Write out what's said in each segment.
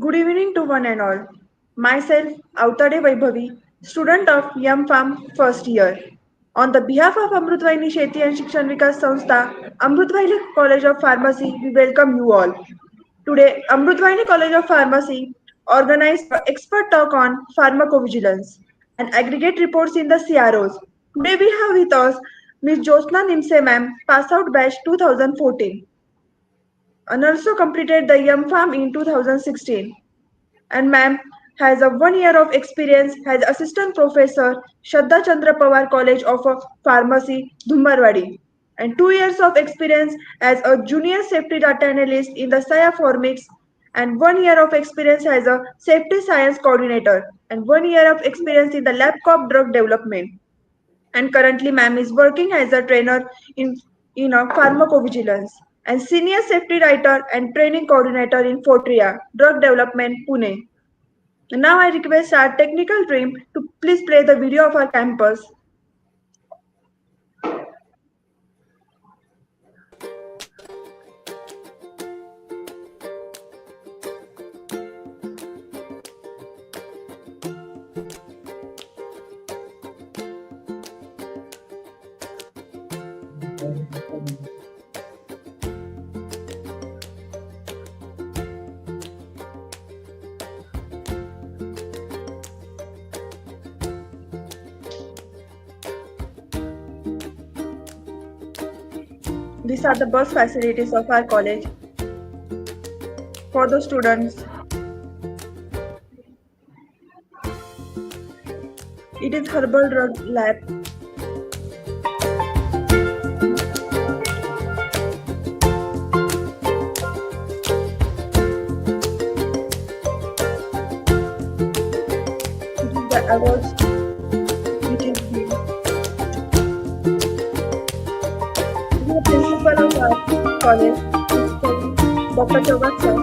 Good evening to one and all. Myself, Avtade Vaibhavi, student of Farm first year. On the behalf of Amrutvahini Sheti and Shikshan Vikas Sanstha, Amrutvahini College of Pharmacy, we welcome you all. Today, Amrutvahini College of Pharmacy organized an expert talk on pharmacovigilance and aggregate reports in the CROs. Today we have with us Ms. Jyotsna Nimse ma'am, pass out batch 2014 and also completed the Farm in 2016. And ma'am has a 1 year of experience as assistant professor Shraddha Chandra Pawar College of Pharmacy, Dhumarwadi, and 2 years of experience as a junior safety data analyst in the Saya Formics, and 1 year of experience as a safety science coordinator, and 1 year of experience in the LabCorp drug development. And currently, ma'am is working as a trainer in a pharmacovigilance and senior safety writer and training coordinator in Fortria Drug Development, Pune. Now I request our technical team to please play the video of our campus. These are the bus facilities of our college for the students. It is herbal drug lab. It is the awards which is given. The principal of our college is Dr. Chawat sir.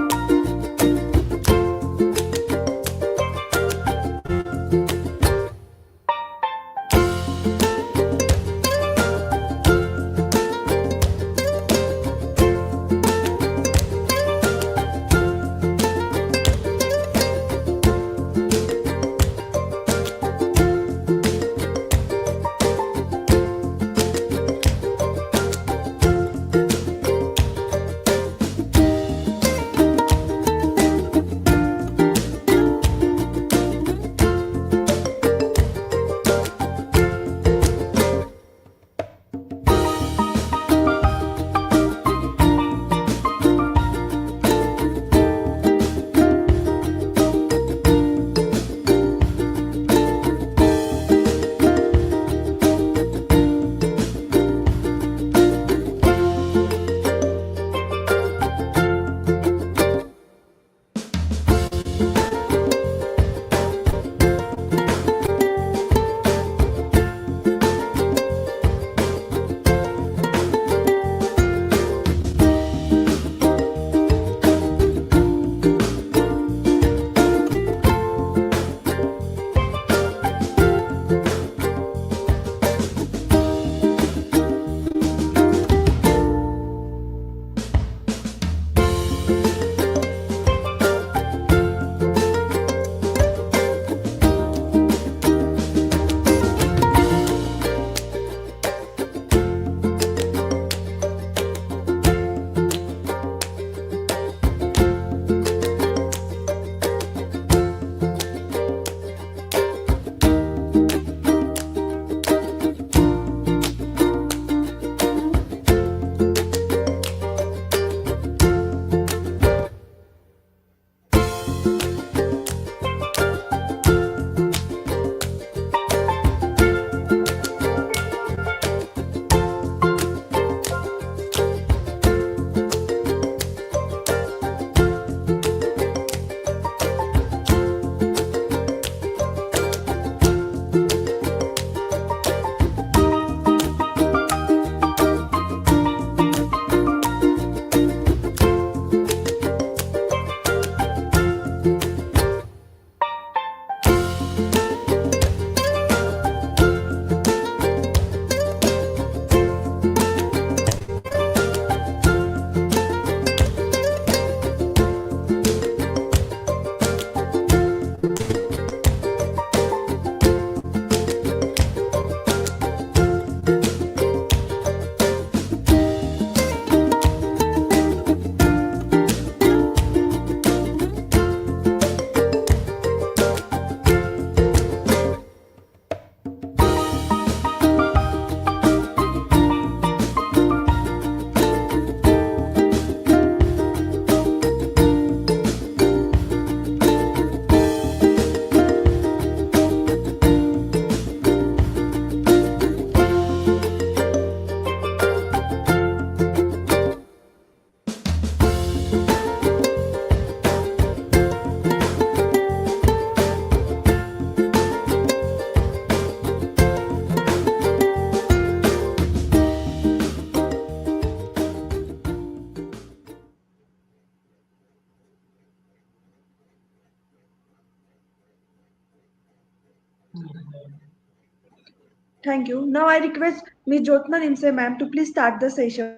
Thank you. Now I request Ms. Jyotsna Nimse ma'am to please start the session.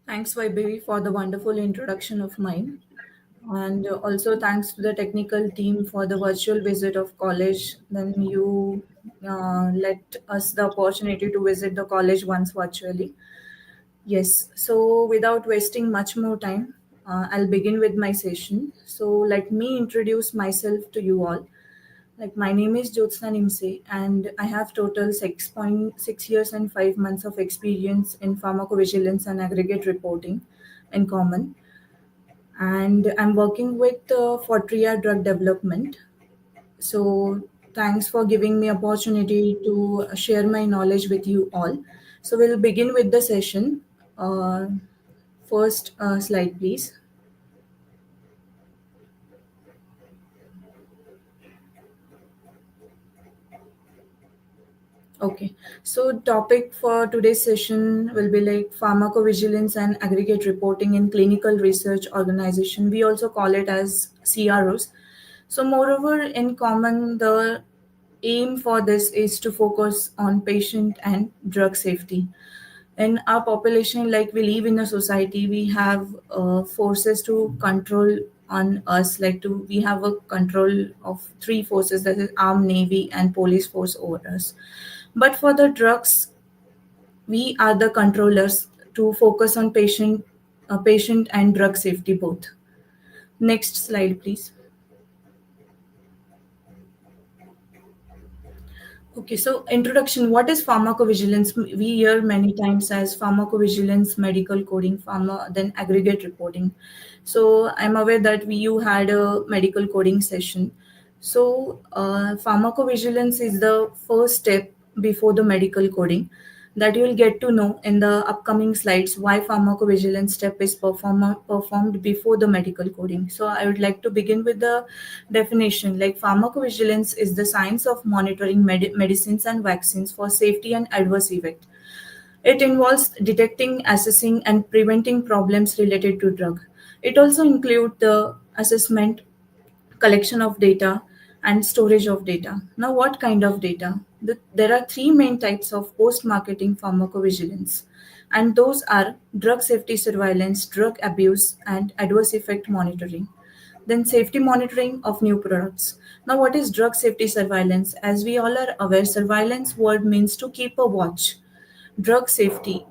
Thanks, Vaibhavi, for the wonderful introduction of mine. And also thanks to the technical team for the virtual visit of college. Then you let us the opportunity to visit the college once virtually. Yes, so without wasting much more time, I'll begin with my session. So let me introduce myself to you all. Like my name is Jyotsna Nimse, and I have total 6.6 years and 5 months of experience in pharmacovigilance and aggregate reporting in common. And I'm working with Fortria Drug Development. So thanks for giving me opportunity to share my knowledge with you all. So we'll begin with the session. Uh, First slide, please. Okay, so topic for today's session will be like pharmacovigilance and aggregate reporting in clinical research organization. We also call it as CROs. So moreover, in common, the aim for this is to focus on patient and drug safety. In our population, like we live in a society, we have forces to control on us, like to we have a control of three forces, that is armed navy and police force over us. But for the drugs, we are the controllers to focus on patient and drug safety both. Next slide, please. Okay, so introduction. What is pharmacovigilance? We hear many times as pharmacovigilance, medical coding, then aggregate reporting. So I'm aware that you had a medical coding session. So pharmacovigilance is the first step before the medical coding that you will get to know in the upcoming slides why pharmacovigilance step is performed before the medical coding. So I would like to begin with the definition. Like pharmacovigilance is the science of monitoring medicines and vaccines for safety and adverse effect. It involves detecting, assessing, and preventing problems related to drug. It also includes the assessment, collection of data, and storage of data. Now, what kind of data? There are three main types of post marketing pharmacovigilance, and those are drug safety surveillance, drug abuse, and adverse effect monitoring. Then, safety monitoring of new products. Now, what is drug safety surveillance? As we all are aware, surveillance word means to keep a watch. Drug safety,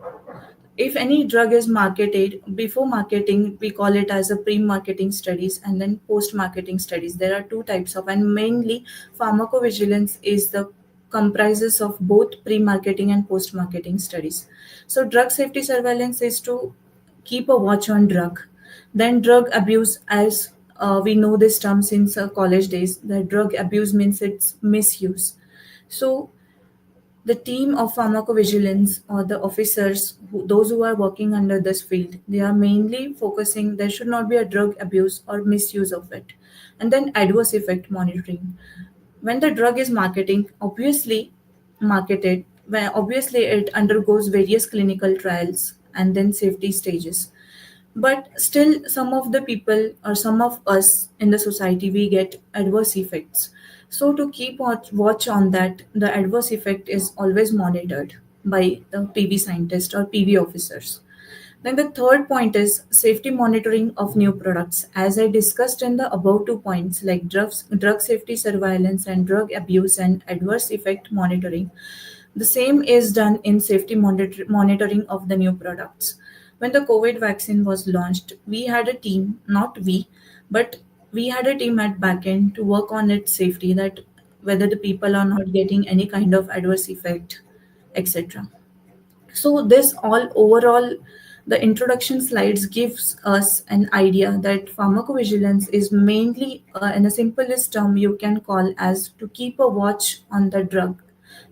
if any drug is marketed before marketing, we call it as a pre-marketing studies and then post-marketing studies. There are two types of, and mainly pharmacovigilance is the comprises of both pre-marketing and post-marketing studies. So drug safety surveillance is to keep a watch on drug. Then drug abuse, as we know this term since college days, that drug abuse means it's misuse. So the team of pharmacovigilance or the officers, those who are working under this field, they are mainly focusing there should not be a drug abuse or misuse of it. And then adverse effect monitoring. When the drug is marketed, when obviously it undergoes various clinical trials and then safety stages, but still some of the people or some of us in the society we get adverse effects. So to keep watch on that, the adverse effect is always monitored by the PV scientist or PV officers. Then the third point is safety monitoring of new products. As I discussed in the above 2 points, like drug safety surveillance and drug abuse and adverse effect monitoring, the same is done in safety monitoring of the new products. When the COVID vaccine was launched, we had a team, not we, but we had a team at backend to work on its safety, that whether the people are not getting any kind of adverse effect, etc. So this all overall, the introduction slides gives us an idea that pharmacovigilance is mainly, in a simplest term, you can call as to keep a watch on the drug,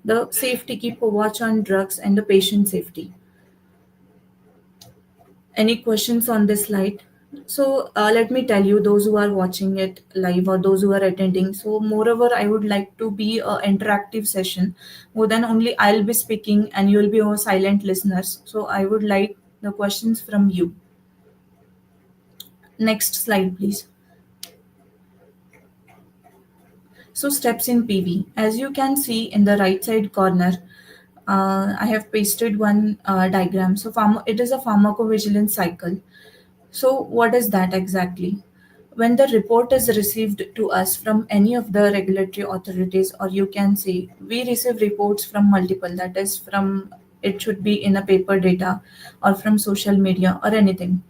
the safety, keep a watch on drugs and the patient safety. Any questions on this slide? So let me tell you, those who are watching it live or those who are attending. So moreover, I would like to be an interactive session. More than only I'll be speaking and you'll be our silent listeners. So I would like the questions from you. Next slide, please. So steps in PV. As you can see in the right side corner, I have pasted one diagram. So it is a pharmacovigilance cycle. So what is that exactly? When the report is received to us from any of the regulatory authorities, or you can say we receive reports from multiple, that is from, it should be in a paper data or from social media or anything.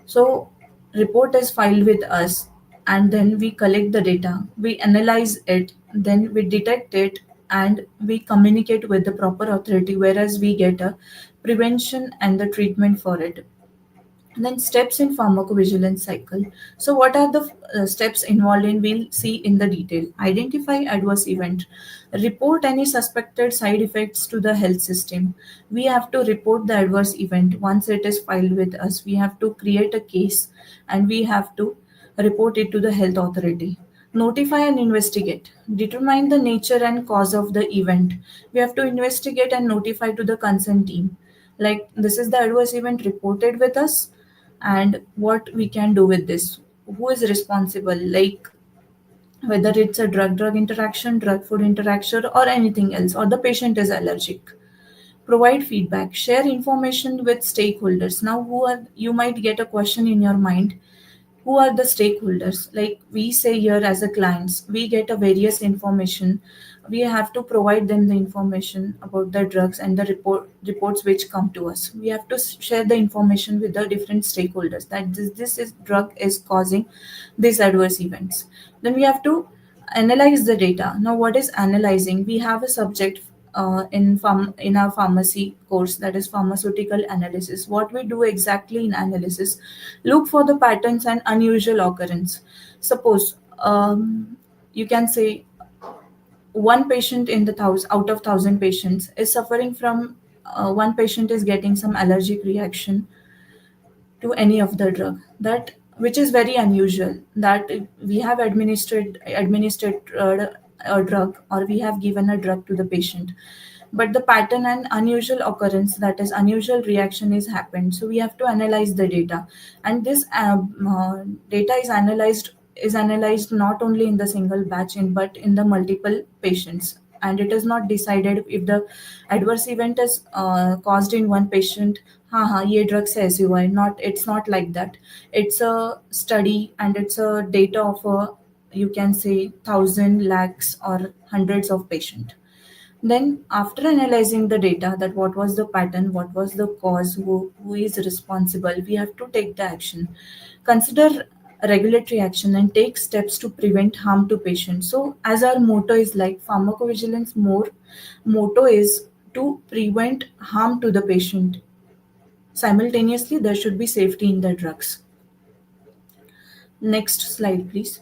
So report is filed with us, and then we collect the data, we analyze it, then we detect it, and we communicate with the proper authority, whereas we get a prevention and the treatment for it. And then steps in pharmacovigilance cycle. So what are the steps involved in, we'll see in the detail. Identify adverse event, report any suspected side effects to the health system. We have to report the adverse event. Once it is filed with us, we have to create a case and we have to report it to the health authority. Notify and investigate, determine the nature and cause of the event. We have to investigate and notify to the concerned team, like this is the adverse event reported with us, and what we can do with this, who is responsible, like whether it's a drug interaction, drug food interaction, or anything else, or the patient is allergic. Provide feedback, share information with stakeholders. Now who are, you might get a question in your mind, who are the stakeholders? Like we say here, as a clients we get a various information, we have to provide them the information about the drugs and the reports which come to us. We have to share the information with the different stakeholders that this is drug is causing these adverse events. Then we have to analyze the data. Now what is analyzing? We have a subject in our pharmacy course, that is pharmaceutical analysis. What we do exactly in analysis, look for the patterns and unusual occurrence. Suppose you can say one patient in the thousand, out of thousand patients is suffering from, one patient is getting some allergic reaction to any of the drug, that which is very unusual, that we have administered a drug, or we have given a drug to the patient, but the pattern and unusual occurrence, that is unusual reaction, is happened. So we have to analyze the data, and this data is analyzed not only in the single batch but in the multiple patients, and it is not decided if the adverse event is caused in one patient, हाँ ये drug से ऐसे हुआ है, not, it's not like that. It's a study and it's a data of a, you can say, thousand, lakhs, or hundreds of patient. Then, after analyzing the data, that what was the pattern, what was the cause, who is responsible, we have to take the action. Consider regulatory action and take steps to prevent harm to patients. So, as our motto is like pharmacovigilance, more motto is to prevent harm to the patient. Simultaneously, there should be safety in the drugs. Next slide, please.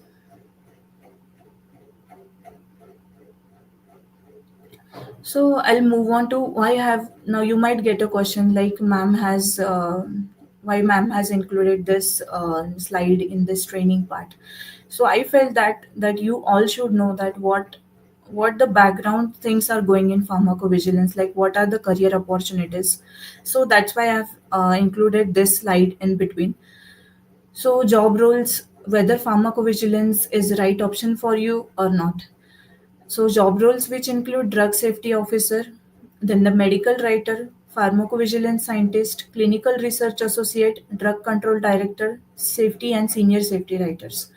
So I'll move on to why I have, now you might get a question like ma'am has why ma'am has included this slide in this training part. So I felt that you all should know that what the background things are going in pharmacovigilance, like what are the career opportunities. So that's why I've included this slide in between. So job roles, whether pharmacovigilance is the right option for you or not. So, job roles which include drug safety officer, then the medical writer, pharmacovigilance scientist, clinical research associate, drug control director, safety and senior safety writers.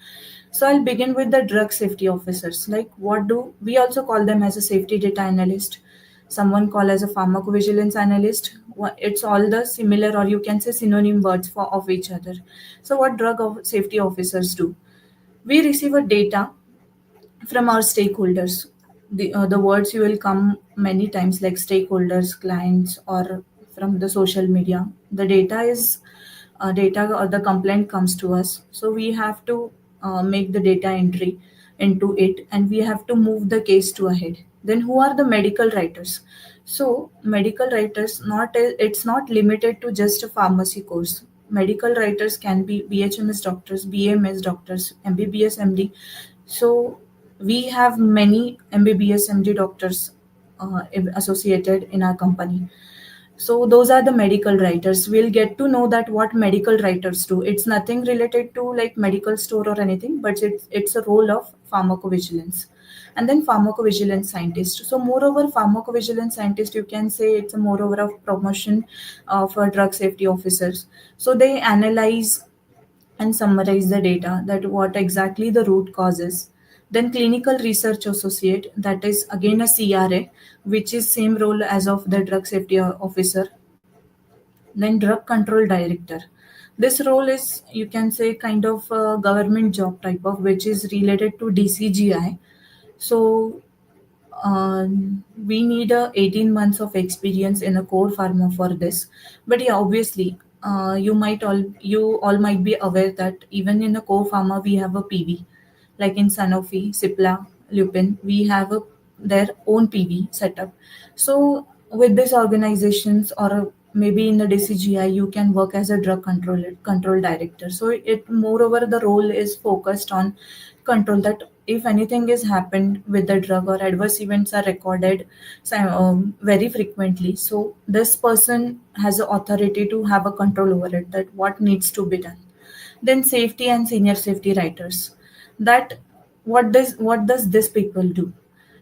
So, I'll begin with the drug safety officers. Like, what do we also call them as a safety data analyst? Someone call as a pharmacovigilance analyst. It's all the similar, or you can say synonym words for of each other. So, what safety officers do? We receive a data from our stakeholders. The words you will come many times, like stakeholders, clients, or from the social media. The data is data, or the complaint comes to us. So we have to make the data entry into it, and we have to move the case to ahead. Then who are the medical writers? So medical writers, not it's not limited to just a pharmacy course. Medical writers can be BHMS doctors, BMS doctors, MBBS, MD. So we have many MBBS, MD doctors associated in our company. So those are the medical writers. We'll get to know that what medical writers do. It's nothing related to like medical store or anything, but it's a role of pharmacovigilance. And then pharmacovigilance scientist. So moreover, pharmacovigilance scientist, you can say it's a moreover of promotion for drug safety officers. So they analyze and summarize the data that what exactly the root causes. Then clinical research associate, that is again a CRA, which is same role as of the drug safety officer. Then drug control director, this role is, you can say, kind of a government job type of, which is related to DCGI. So we need a 18 months of experience in a core pharma for this. But yeah, obviously, you all might be aware that even in a core pharma we have a PV, like in Sanofi, Cipla, Lupin, we have their own PV setup. So with these organizations, or maybe in the DCGI, you can work as a drug control director. So it moreover the role is focused on control, that if anything is happened with the drug or adverse events are recorded very frequently, so this person has the authority to have a control over it, that what needs to be done. Then safety and senior safety writers, that what does this people do.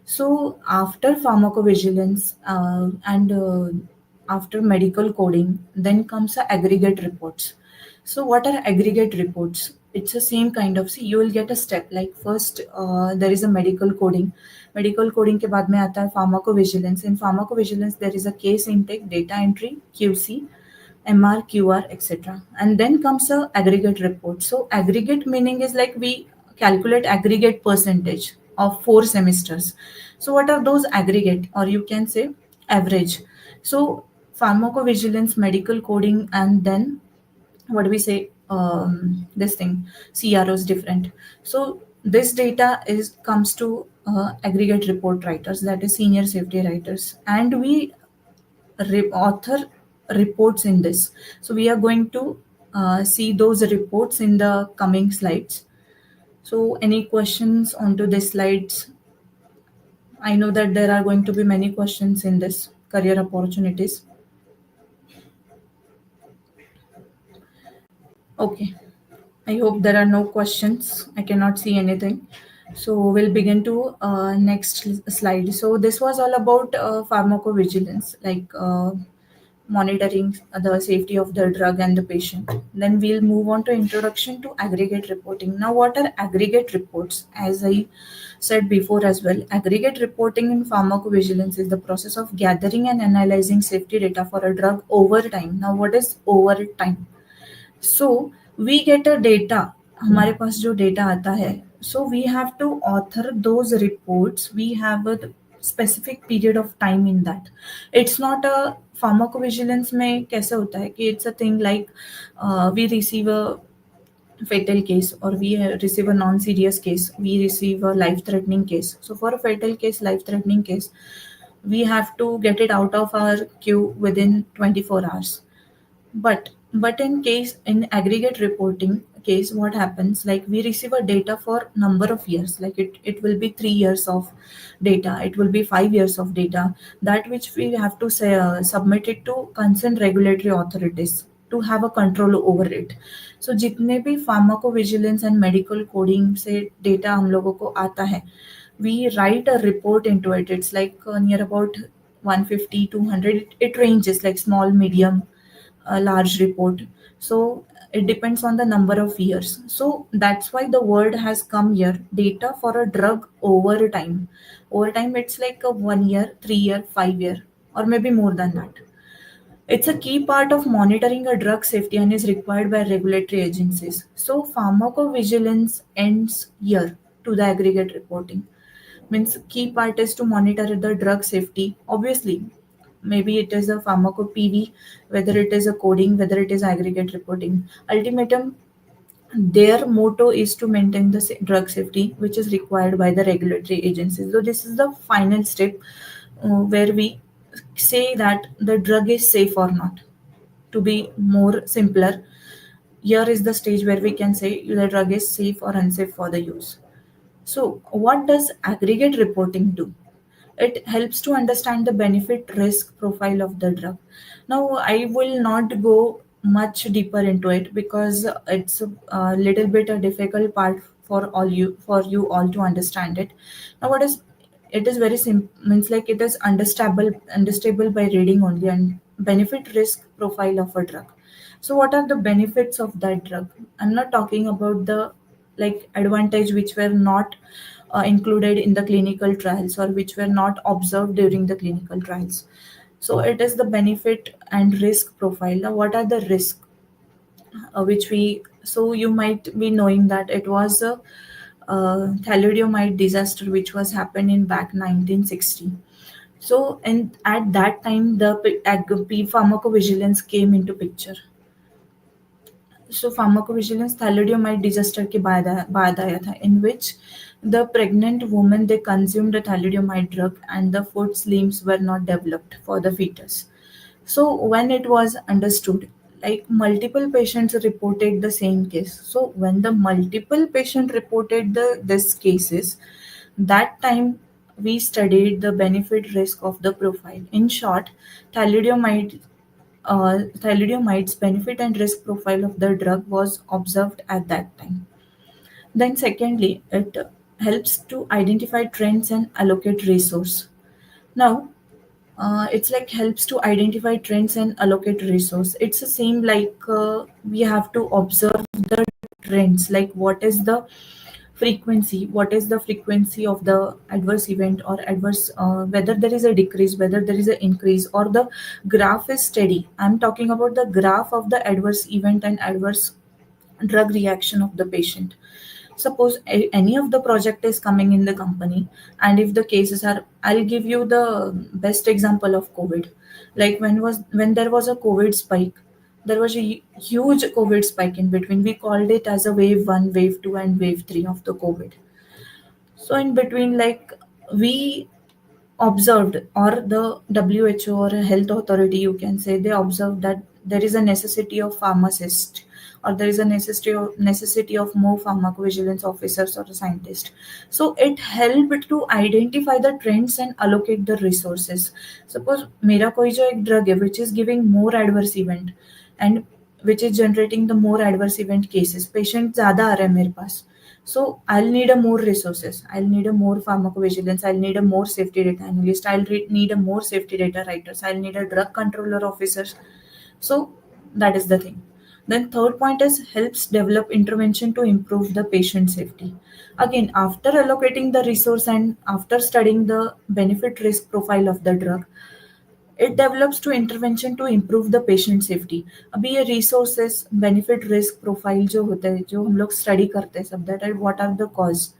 So after pharmacovigilance and after medical coding, then comes the aggregate reports. So what are aggregate reports? It's the same kind of, see, you will get a step like first there is a medical coding. Medical coding के बाद में आता है pharmacovigilance. In pharmacovigilance there is a case intake, data entry, QC, MR, QR, etc. And then comes a aggregate report. So aggregate meaning is like we calculate aggregate percentage of 4 semesters. So what are those aggregate, or you can say average? So pharmacovigilance, medical coding, and then what do we say? This thing, CRO is different. So this data is comes to aggregate report writers, that is senior safety writers, and we author reports in this. So we are going to see those reports in the coming slides. So any questions onto the slides? I know that there are going to be many questions in this career opportunities. Okay. I hope there are no questions. I cannot see anything. So we'll begin to next slide. So this was all about pharmacovigilance, like monitoring the safety of the drug and the patient. Then we'll move on to introduction to aggregate reporting. Now, what are aggregate reports? As I said before as well, aggregate reporting in pharmacovigilance is the process of gathering and analyzing safety data for a drug over time. Now, what is over time? So we get a data, हमारे पास जो data आता है, so we have to author those reports, we have a specific period of time in that. It's not a pharmacovigilance में कैसे होता है कि it's a thing like we receive a fatal case, or we receive a non-serious case, we receive a life-threatening case. So for a fatal case, life-threatening case, we have to get it out of our queue within 24 hours. But in aggregate reporting case, what happens, like we receive a data for number of years, like it will be 3 years of data, it will be 5 years of data, that which we have to say, submit it to concerned regulatory authorities to have a control over it. So जितने भी pharmacovigilance and medical coding से data हम लोगों को आता है, we write a report into it. It's like near about 150 200, it ranges, like small, medium, a large report. So it depends on the number of years. So that's why the word has come here, data for a drug over time. Over time, it's like a 1 year, 3 year, 5 year, or maybe more than that. It's a key part of monitoring a drug safety and is required by regulatory agencies. So pharmacovigilance ends here to the aggregate reporting. Means key part is to monitor the drug safety. Obviously, maybe it is a pharmaco PV, whether it is a coding, whether it is aggregate reporting. Ultimatum, their motto is to maintain the drug safety, which is required by the regulatory agencies. So this is the final step where we say that the drug is safe or not. To be more simpler, here is the stage where we can say the drug is safe or unsafe for the use. So what does aggregate reporting do? it helps to understand the benefit risk profile of the drug. Now, I will not go much deeper into it because it's a little bit a difficult part for you all to understand it. Now, what is it is very simple, means like it is understandable by reading only. And benefit risk profile of a drug. So what are the benefits of that drug? I'm not talking about the like advantage which were not included in the clinical trials or which were not observed during the clinical trials. So it is the benefit and risk profile. Now, what are the risks which we, so you might be knowing that it was a thalidomide disaster which was happened in back 1960. So, and at that time, the pharmacovigilance came into picture. So pharmacovigilance thalidomide disaster के बाद आया था, in which the pregnant woman they consumed the thalidomide drug and the food limbs were not developed for the fetus. So when it was understood, like multiple patients reported the same case. So when the multiple patient reported this cases, that time we studied the benefit risk of the profile. In short, thalidomide thalidomide's benefit and risk profile of the drug was observed at that time. Then, secondly, it helps to identify trends and allocate resource. Now, it's like helps to identify trends and allocate resource. It's the same like we have to observe the trends, like what is the frequency of the adverse event or adverse, whether there is a decrease, whether there is an increase, or the graph is steady. I'm talking about the graph of the adverse event and adverse drug reaction of the patient. Suppose any of the project is coming in the company, and if the cases are, I'll give you the best example of COVID. Like when there was a COVID spike, there was a huge COVID spike in between. We called it as a wave 1, wave 2, and wave 3 of the COVID. So in between, like, we observed, or the WHO or a health authority, you can say, they observed that there is a necessity of pharmacist, or there is a necessity of more pharmacovigilance officers or scientists. So it helped to identify the trends and allocate the resources. Suppose मेरा कोई जो एक drug है which is giving more adverse event and which is generating the more adverse event cases, patient ज़्यादा आ रहा है मेरे पास, so I'll need a more resources. I'll need a more pharmacovigilance. I'll need a more safety data analyst. Need a more safety data writers. I'll need a drug controller officers. So that is the thing. Then third point is helps develop intervention to improve the patient safety. Again, after allocating the resource and after studying the benefit risk profile of the drug, it develops to intervention to improve the patient safety. अभी ये resources benefit risk profile जो होता है, जो हम लोग study करते हैं सब, that are what are the cause.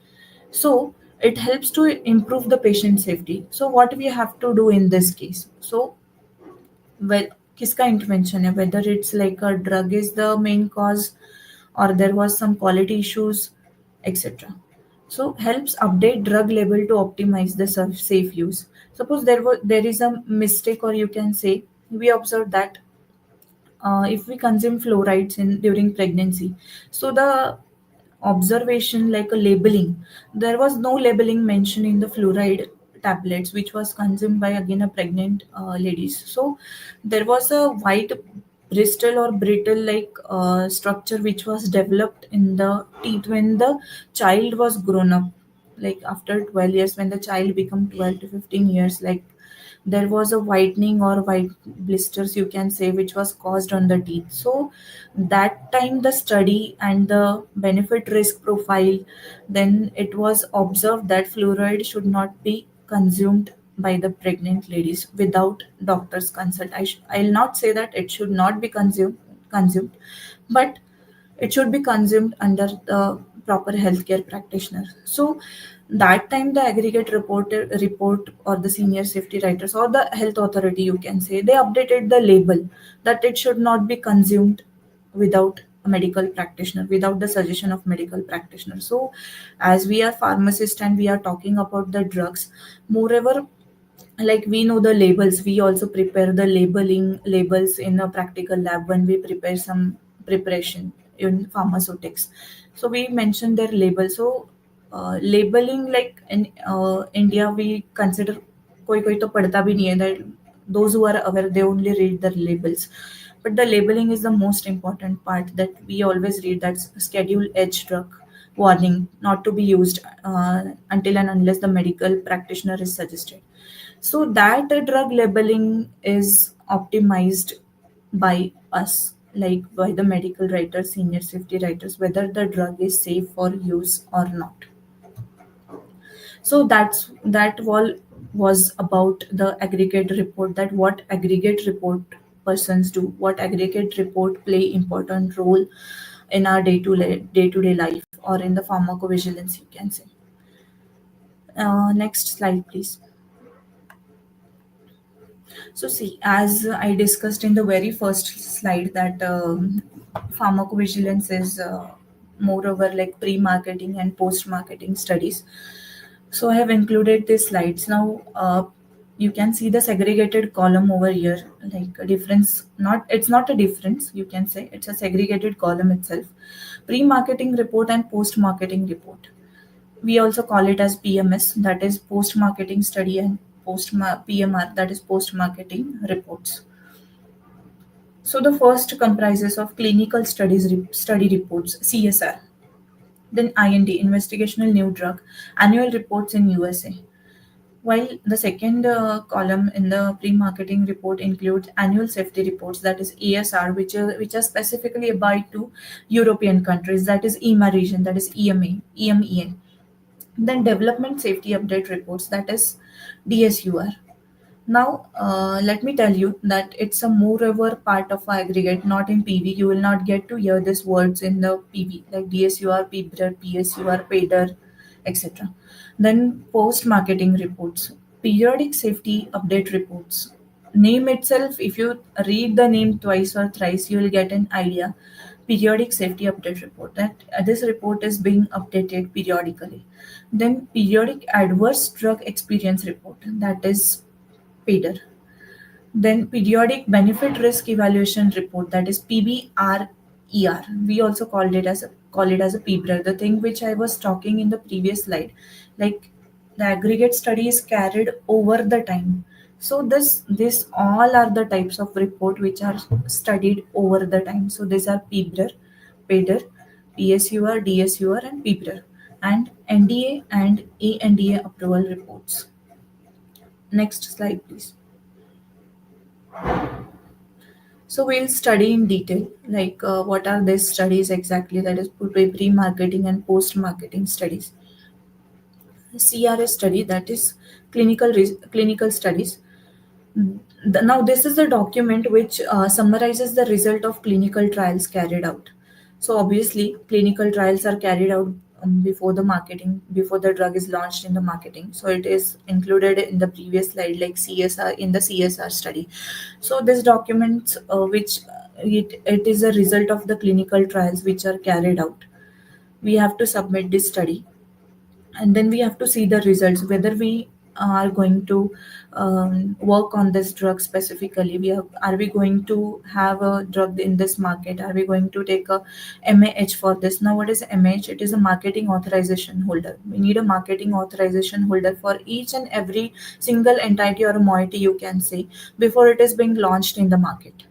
So it helps to improve the patient safety. So what we have to do in this case? So, well, किसका intervention है, whether it's like a drug is the main cause or there was some quality issues, etc. So helps update drug label to optimize the safe use. Suppose there is a mistake, or you can say we observe that if we consume fluorides in during pregnancy, so the observation like a labeling, there was no labeling mentioned in the fluoride tablets which was consumed by again a pregnant ladies. So there was a white brittle like structure which was developed in the teeth when the child was grown up, like after 12 years, when the child become 12 to 15 years, like there was a whitening or white blisters, you can say, which was caused on the teeth. So that time the study and the benefit risk profile, then it was observed that fluoride should not be consumed by the pregnant ladies without doctor's consult. I'll not say that it should not be consumed, but it should be consumed under the proper healthcare practitioner. So that time the aggregate report or the senior safety writers or the health authority, you can say, they updated the label that it should not be consumed without a medical practitioner, without the suggestion of medical practitioner. So as we are pharmacists and we are talking about the drugs, moreover, like we know the labels, we also prepare the labels in a practical lab when we prepare some preparation in pharmaceutics. So we mention their label. So labeling, like in India we consider कोई कोई तो पढ़ता भी नहीं है, that those who are aware they only read the labels, but the labeling is the most important part, that we always read that schedule H drug warning, not to be used until and unless the medical practitioner is suggested. So that drug labeling is optimized by us, like by the medical writers, senior safety writers, whether the drug is safe for use or not. So that all was about the aggregate report, that what aggregate report persons do, what aggregate report play important role in our day to day life, or in the pharmacovigilance, you can say. Next slide, please. So see, as I discussed in the very first slide, that pharmacovigilance is moreover like pre-marketing and post-marketing studies. So I have included these slides. Now you can see the segregated column over here, like a difference. Not it's not a difference. You can say it's a segregated column itself. Pre-marketing report and post-marketing report. We also call it as PMS, that is post marketing study, and PMR, that is post marketing reports. So the first comprises of clinical study reports, CSR, then IND, investigational new drug, annual reports in USA. While the second column in the pre-marketing report includes annual safety reports, that is ASR, which are specifically applied to European countries, that is EMA region, that is EMEA. Then development safety update reports, that is DSUR. Now let me tell you that it's a moreover part of aggregate, not in PV. You will not get to hear these words in the PV, like DSUR, PBRER, PSUR, PADER, etc. Then post marketing reports, periodic safety update reports. Name itself, if you read the name twice or thrice, you will get an idea. Periodic safety update report, that this report is being updated periodically. Then periodic adverse drug experience report, that is PADER. Then periodic benefit risk evaluation report, that is PBRER. We also call it as a PBRER, the thing which I was talking in the previous slide. Like the aggregate study is carried over the time. So this all are the types of report which are studied over the time. So these are PBRER, PADER, PSUR, DSUR, and PBRER, and NDA and ANDA approval reports. Next slide, please. So we'll study in detail, like what are these studies exactly, that is pre-marketing and post-marketing studies. CRS study, that is clinical studies. Now this is a document which summarizes the result of clinical trials carried out. So obviously clinical trials are carried out before the marketing, before the drug is launched in the marketing. So it is included in the previous slide, like CSR, in the CSR study. So this document which it is a result of the clinical trials which are carried out. We have to submit this study, and then we have to see the results, whether we are going to work on this drug specifically. Are we going to have a drug in this market? Are we going to take a MAH for this? Now what is MAH? It is a marketing authorization holder. We need a marketing authorization holder for each and every single entity or moiety, you can say, before it is being launched in the market.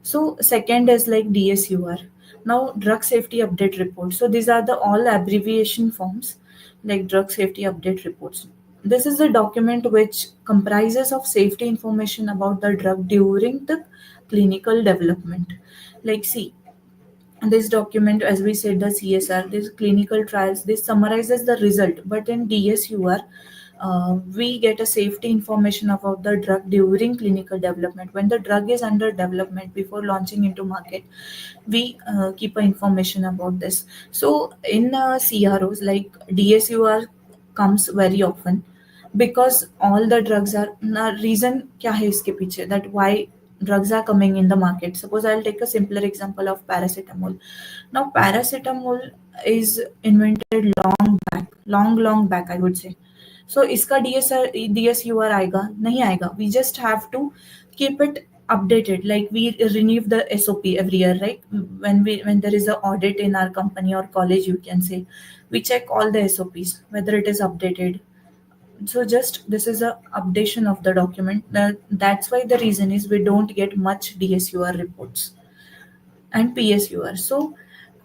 So second is like DSUR. Now drug safety update report. So these are the all abbreviation forms, like drug safety update reports. This is a document which comprises of safety information about the drug during the clinical development. Like see, this document, as we said, the CSR, this clinical trials, this summarizes the result. But in DSUR, we get a safety information about the drug during clinical development. When the drug is under development before launching into market, we keep a information about this. So in CROs, like DSUR comes very often, because all the drugs are reason क्या है इसके पीछे, that why drugs are coming in the market. Suppose I'll take a simpler example of paracetamol. Now paracetamol is invented long back, I would say. So इसका DSUR आएगा नहीं आएगा. We just have to keep it updated, like we renew the SOP every year, right? When there is an audit in our company or college, you can say, we check all the SOPs whether it is updated. So just this is a updation of the document. That's why the reason is we don't get much DSUR reports and PSUR. So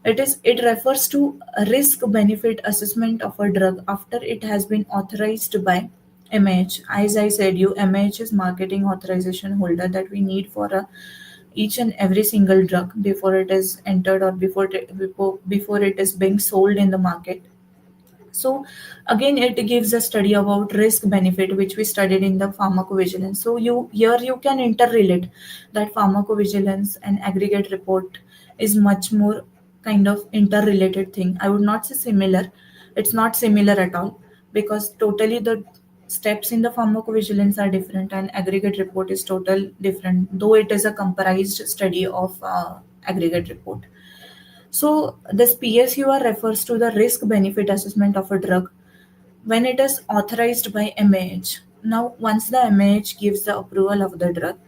it refers to a risk benefit assessment of a drug after it has been authorized by MAH. As I said, you MAH is marketing authorization holder that we need for each and every single drug before it is entered or before it is being sold in the market. So again, it gives a study about risk benefit, which we studied in the pharmacovigilance. So you can interrelate that pharmacovigilance and aggregate report is much more kind of interrelated thing. I would not say similar. It's not similar at all, because totally the steps in the pharmacovigilance are different and aggregate report is total different, though it is a comprised study of aggregate report. So this PSUR refers to the risk benefit assessment of a drug when it is authorized by MAH. Now, once the MAH gives the approval of the drug,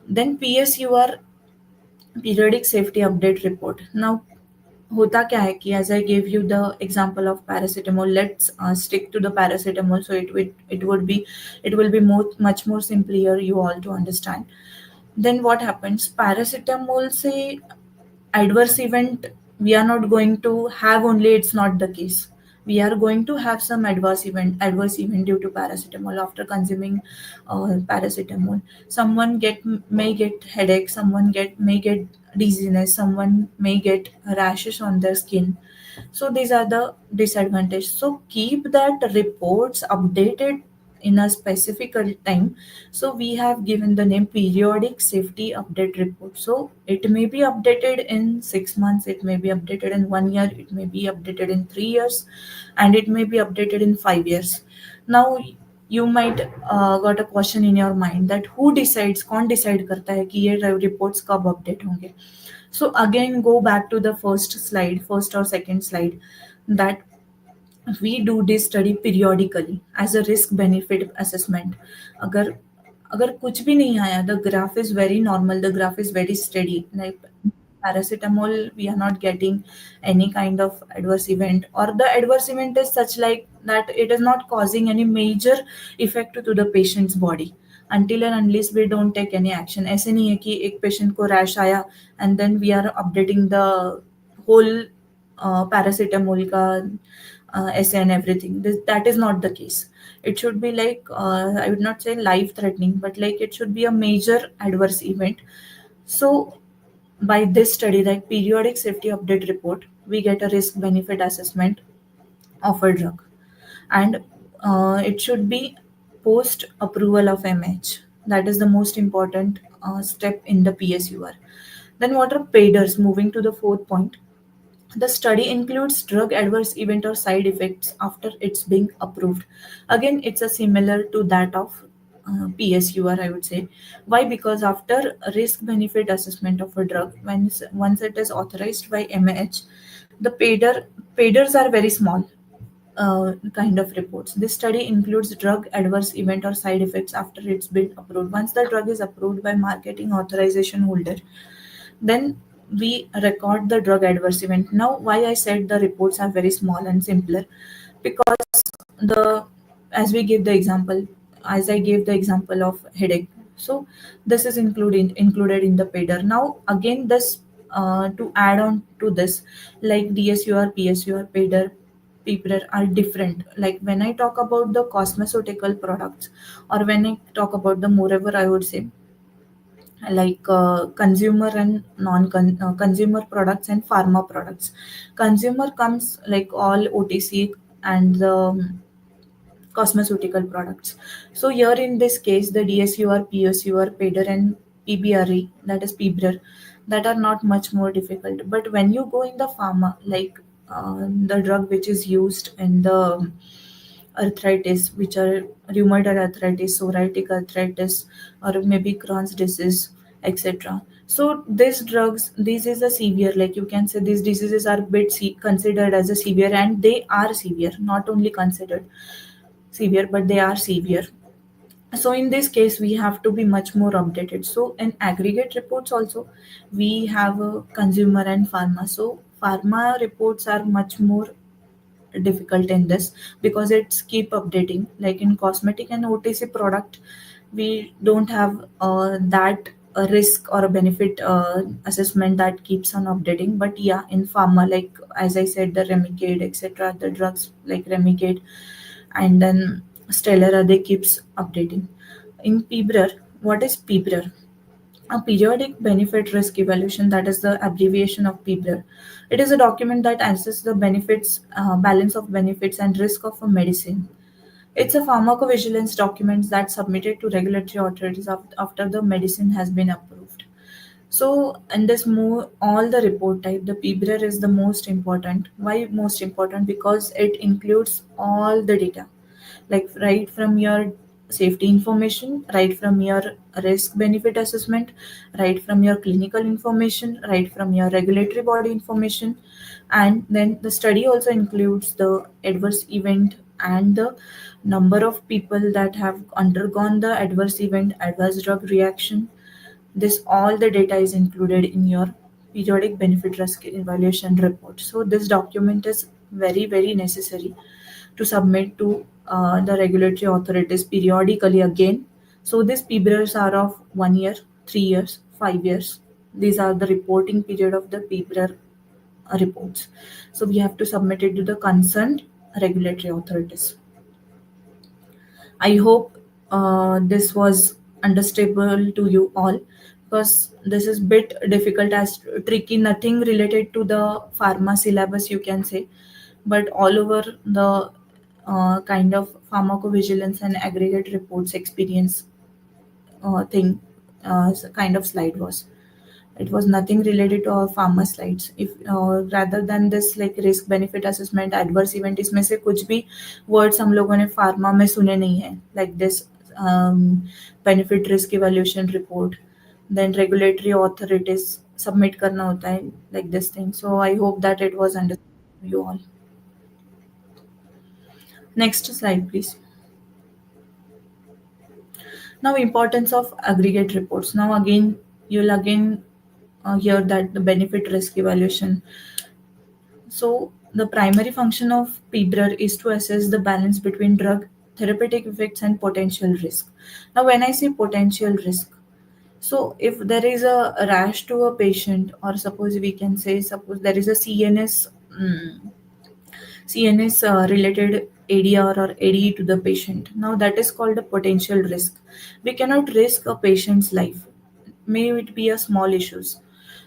then PSUR, periodic safety update report. Now, होता क्या है कि as I gave you the example of paracetamol, let's stick to the paracetamol, so it will be much more simpler you all to understand. Then what happens? Paracetamol say adverse event we are not going to have, only it's not the case. We are going to have some adverse event due to paracetamol after consuming paracetamol. Someone get may get headache, someone get may get dizziness, someone may get rashes on their skin. So these are the disadvantages. So keep that reports updated in a specific time. So we have given the name periodic safety update report. So it may be updated in 6 months, it may be updated in 1 year, it may be updated in 3 years, and it may be updated in 5 years. Now you might got a question in your mind that who decides, कौन decide करता है कि ये reports कब update होंगे. So again, go back to the first or second slide, that we do this study periodically as a risk benefit assessment. अगर अगर कुछ भी नहीं आया, the graph is very normal, the graph is very steady, like paracetamol we are not getting any kind of adverse event, or the adverse event is such like that it is not causing any major effect to the patient's body until and unless we don't take any action. ऐसे नहीं है कि एक patient को rash आया and then we are updating the whole paracetamol ka essay and everything. That is not the case. It should be like, I would not say life threatening, but like it should be a major adverse event. So by this study, like periodic safety update report, we get a risk benefit assessment of a drug, and it should be post approval of MH. That is the most important step in the PSUR. Then what are paiders? Moving to the fourth point, the study includes drug adverse event or side effects after it's being approved. Again, it's a similar to that of PSUR, I would say. Why? Because after risk benefit assessment of a drug, once it is authorized by MAH, the paiders are very small kind of reports. This study includes drug adverse event or side effects after it's been approved. Once the drug is approved by marketing authorization holder, then we record the drug adverse event. Now, why I said the reports are very small and simpler, because the as we give the example, as I gave the example of headache, so this is included in the paider. Now, again, this to add on to this, like DSUR, PSUR, paider, PPR are different. Like when I talk about the cosmeceutical products, or when I talk about the moreover, I would say like consumer and non-consumer products and pharma products. Consumer comes like all OTC and the cosmeceutical products. So here in this case, the DSUR, PSUR, PADER and PBRE, that is PBRER, that are not much more difficult. But when you go in the pharma, like the drug which is used in the arthritis, which are rheumatoid arthritis, psoriatic arthritis, or maybe Crohn's disease, etc. So these drugs, this is a severe, like you can say these diseases are considered as a severe, and they are severe, not only considered severe, but they are severe. So in this case, we have to be much more updated. So in aggregate reports also, we have a consumer and pharma. So pharma reports are much more difficult in this because it's keep updating. Like in cosmetic and OTC product, we don't have that a risk or a benefit assessment that keeps on updating. But yeah, in pharma, like as I said, the Remicade, etc., the drugs like Remicade and then Stellara, they keeps updating. In PBRR, what is PBRR? A periodic benefit risk evaluation, that is the abbreviation of PBRR. It is a document that assesses the benefits, balance of benefits and risk of a medicine. It's a pharmacovigilance document that's submitted to regulatory authorities after the medicine has been approved. So, in this more all the report type, the PBRR is the most important. Why most important? Because it includes all the data, like right from your safety information, right from your risk benefit assessment, right from your clinical information, right from your regulatory body information, and then the study also includes the adverse event and the number of people that have undergone the adverse event, adverse drug reaction. This all the data is included in your periodic benefit risk evaluation report. So this document is very necessary to submit to the regulatory authorities periodically again. So these PBRs are of 1 year, 3 years, 5 years. These are the reporting period of the PBR reports. So we have to submit it to the concerned regulatory authorities. I hope this was understandable to you all, because this is bit difficult as tricky, nothing related to the pharma syllabus you can say, but all over the kind of pharmacovigilance and aggregate reports experience thing, kind of slide was. It was nothing related to our pharma slides. If rather than this like risk benefit assessment, adverse event, इसमें से कुछ भी words हम लोगों ने pharma में सुने नहीं है, like this benefit risk evaluation report, then regulatory authorities submit करना होता है, like this thing. So I hope that it was understood to you all. Next slide, please. Now, importance of aggregate reports. Now, again, you'll again hear that the benefit risk evaluation. So, the primary function of PBRR is to assess the balance between drug, therapeutic effects, and potential risk. Now, when I say potential risk, so if there is a rash to a patient, or suppose we can say, suppose there is a CNS related ADR or ADE to the patient. Now that is called a potential risk. We cannot risk a patient's life. May it be a small issues.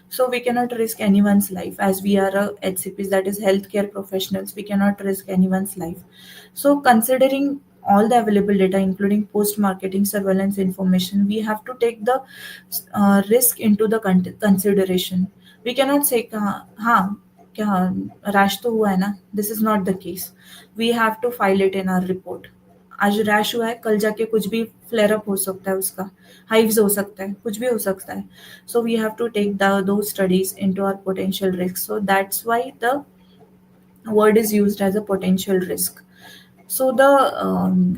So we cannot risk anyone's life as we are HCPs, that is healthcare professionals. We cannot risk anyone's life. So considering all the available data, including post-marketing surveillance information, we have to take the risk into the consideration. We cannot say, हाँ क्या rash तो हुआ है ना, this is not the case. We have to file it in our report. आज rash हुआ है, कल जाके कुछ भी फ्लेयर अप हो सकता है, उसका हाइव्स हो सकता है, कुछ भी हो सकता है. So we have to take two studies into our potential risk. So that's why the word is used as a potential risk. So the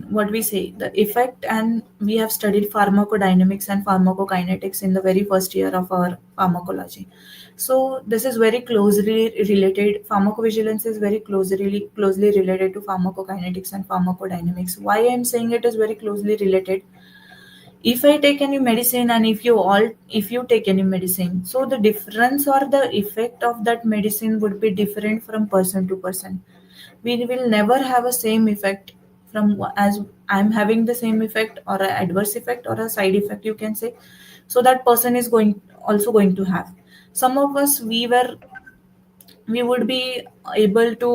what we say, the effect, and we have studied pharmacodynamics and pharmacokinetics in the very first year of our pharmacology. So this is very closely related. Pharmacovigilance is very closely related to pharmacokinetics and pharmacodynamics. Why I'm saying it is very closely related? If I take any medicine and if you take any medicine, so the difference or the effect of that medicine would be different from person to person. We will never have a same effect from as I'm having the same effect or an adverse effect or a side effect you can say. So that person is going to have. Some of us we would be able to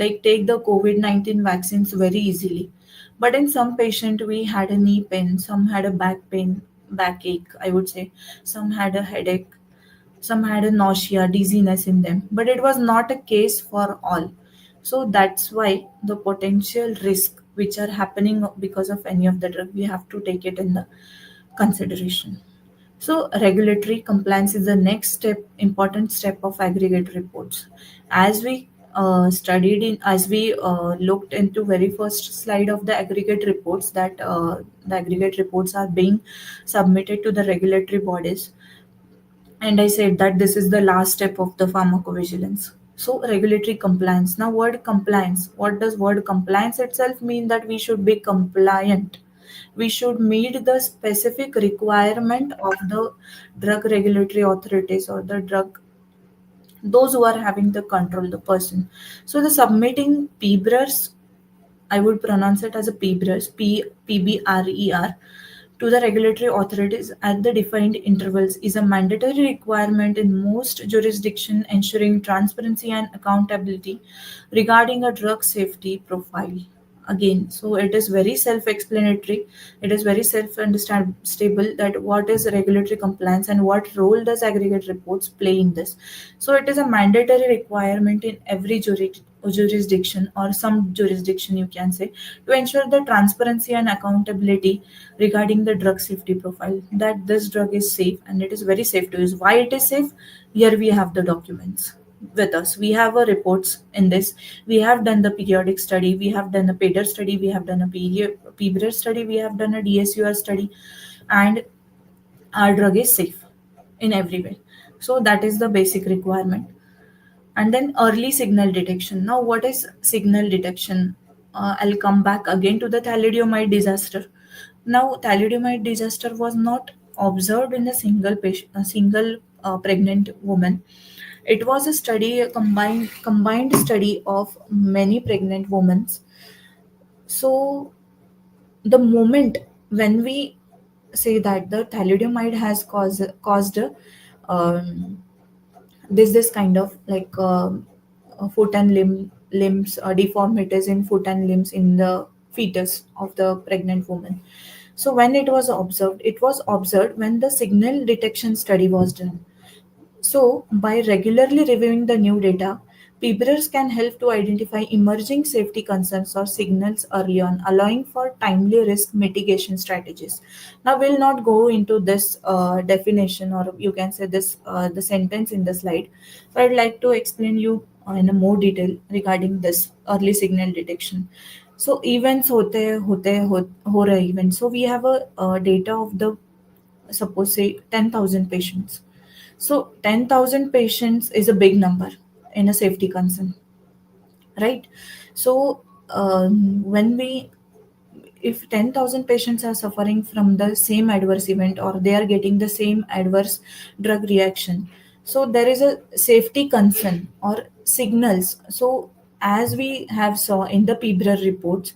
like take the COVID-19 vaccines very easily. But in some patient, we had a knee pain, some had a back pain, backache, I would say, some had a headache, some had a nausea, dizziness in them. But it was not a case for all. So that's why the potential risk which are happening because of any of the drug, we have to take it in the consideration. So regulatory compliance is the next important step of aggregate reports. As we as we looked into very first slide of the aggregate reports, that the aggregate reports are being submitted to the regulatory bodies, and I said that this is the last step of the pharmacovigilance. So regulatory compliance. Now word compliance. What does word compliance itself mean? That we should be compliant. We should meet the specific requirement of the drug regulatory authorities or the drug, those who are having the control, the person. So the submitting PBRs, I would pronounce it as a PBRs, PBRER, to the regulatory authorities at the defined intervals is a mandatory requirement in most jurisdictions, ensuring transparency and accountability regarding a drug safety profile. Again, so it is very self-explanatory. It is very self-understandable that what is regulatory compliance and what role does aggregate reports play in this. So it is a mandatory requirement in every jurisdiction, or some jurisdiction you can say, to ensure the transparency and accountability regarding the drug safety profile, that this drug is safe and it is very safe to use. Why it is safe? Here we have the documents with us. We have a reports in this. We have done the periodic study, we have done a PATER study, we have done a PBR study, we have done a DSUR study, and our drug is safe in every way. So that is the basic requirement. And then early signal detection. Now what is signal detection? I'll come back again to the thalidomide disaster. Now thalidomide disaster was not observed in a single patient, a single pregnant woman. It was a study, a combined study of many pregnant women. So the moment when we say that the thalidomide has caused um, this kind of like foot and limbs deformities in foot and limbs in the fetus of the pregnant woman. So when it was observed when the signal detection study was done. So, by regularly reviewing the new data, PBRers can help to identify emerging safety concerns or signals early on, allowing for timely risk mitigation strategies. Now, we'll not go into this definition, or you can say this the sentence in the slide, but I'd like to explain you in a more detail regarding this early signal detection. So, events हो रहे events. So, we have a data of the, suppose say 10,000 patients. So 10,000 patients is a big number in a safety concern, right? So when we, if 10,000 patients are suffering from the same adverse event, or they are getting the same adverse drug reaction, so there is a safety concern or signals. So as we have saw in the PBRER reports,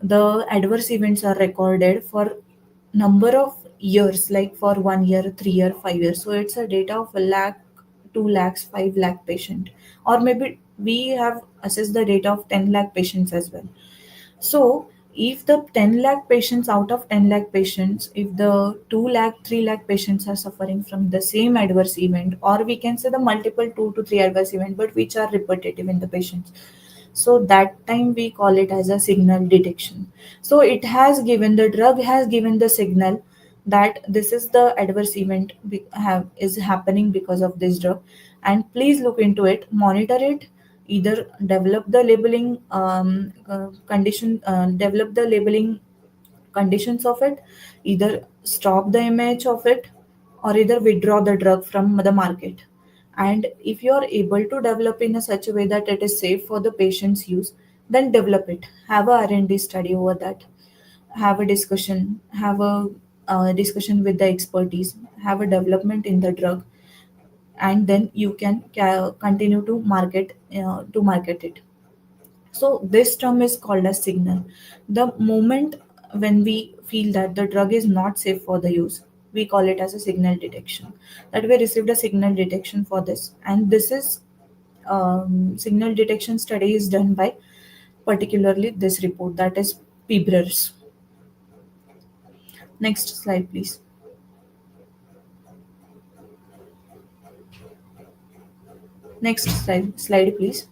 the adverse events are recorded for number of years, like for 1 year, 3 year, 5 years. So it's a data of a lakh, 2 lakhs, 5 lakh patient, or maybe we have assessed the data of 10 lakh patients as well. So if the 10 lakh patients, out of 10 lakh patients, if the 2 lakh, 3 lakh patients are suffering from the same adverse event, or we can say the multiple 2 to 3 adverse event, but which are repetitive in the patients, so that time we call it as a signal detection. So it has given, the drug has given the signal that this is the adverse event is happening because of this drug, and please look into it, monitor it, either develop the labeling develop the labeling conditions of it, either stop the image of it, or either withdraw the drug from the market. And if you are able to develop in a such a way that it is safe for the patient's use, then develop it, have a R&D study over that, have a discussion, have a discussion with the expertise, have a development in the drug, and then you can continue to market it. So this term is called as signal. The moment when we feel that the drug is not safe for the use, we call it as a signal detection. That we received a signal detection for this, and this is signal detection study is done by particularly this report, that is PBRERS. Next slide, please. Next slide, please.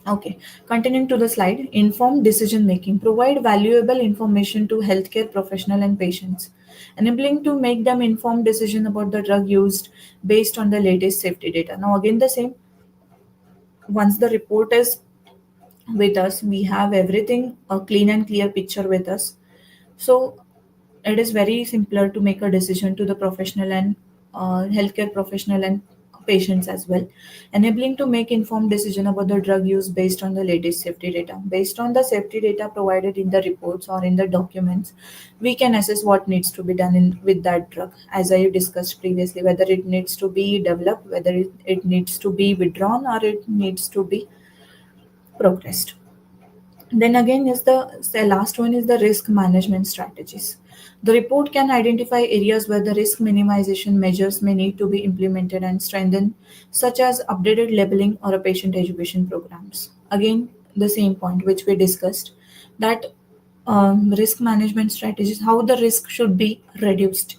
Okay, continuing to the slide, informed decision making. Provide valuable information to healthcare professional and patients, enabling to make them informed decision about the drug used based on the latest safety data. Now again the same, once the report is with us, we have everything a clean and clear picture with us. So it is very simpler to make a decision to the professional and healthcare professional and patients as well, enabling to make informed decision about the drug use based on the latest safety data. Based on the safety data provided in the reports or in the documents, we can assess what needs to be done with that drug. As I discussed previously, whether it needs to be developed, whether it needs to be withdrawn, or it needs to be progressed. Then again is the last one is the risk management strategies. The report can identify areas where the risk minimization measures may need to be implemented and strengthened, such as updated labeling or a patient education programs. Again, the same point which we discussed, that risk management strategies, how the risk should be reduced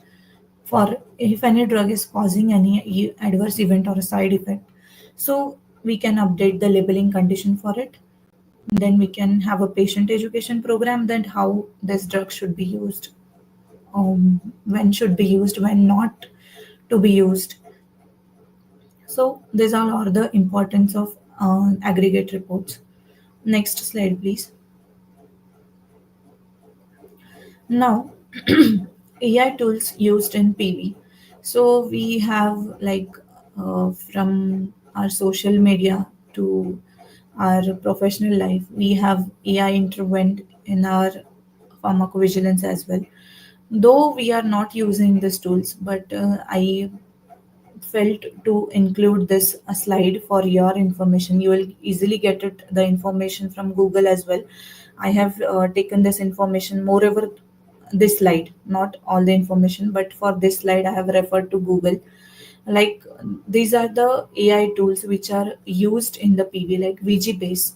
for if any drug is causing any adverse event or a side effect. So we can update the labeling condition for it. Then we can have a patient education program, then how this drug should be used, when should be used, when not to be used. So these are the importance of aggregate reports. Next slide, please. Now, AI tools used in PV. So we have like from our social media to our professional life, we have AI intervened in our pharmacovigilance as well. Though we are not using these tools, but I felt to include this slide for your information. You will easily get it the information from Google as well. I have taken this information, moreover this slide, not all the information, but for this slide I have referred to Google. Like these are the AI tools which are used in the PV, like VG base.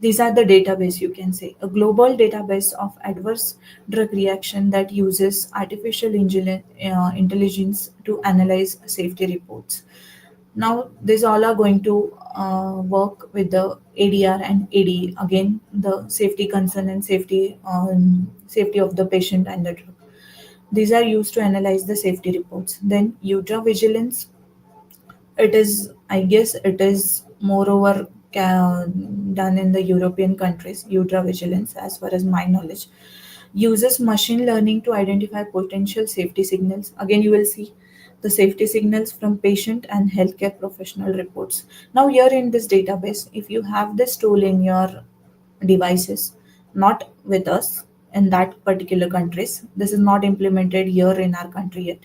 These are the database, you can say, a global database of adverse drug reaction that uses artificial intelligence to analyze safety reports. Now, these all are going to work with the ADR and AD, again, the safety concern and safety of the patient and the drug. These are used to analyze the safety reports. Then, ultra vigilance, it is, I guess, it is moreover done in the European countries. Ultra vigilance, as far as my knowledge, uses machine learning to identify potential safety signals. Again, you will see the safety signals from patient and healthcare professional reports. Now, here in this database, if you have this tool in your devices, not with us in that particular countries, this is not implemented here in our country yet.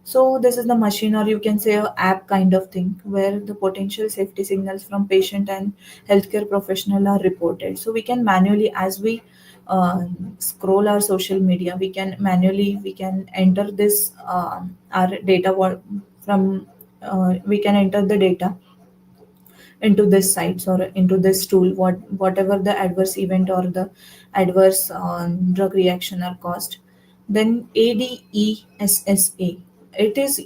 So this is the machine, or you can say a app kind of thing, where the potential safety signals from patient and healthcare professional are reported. So we can manually, as we scroll our social media, we can enter this our data from we can enter the data into this sites or into this tool, whatever the adverse event or the adverse drug reaction are caused. Then ADESSA, it is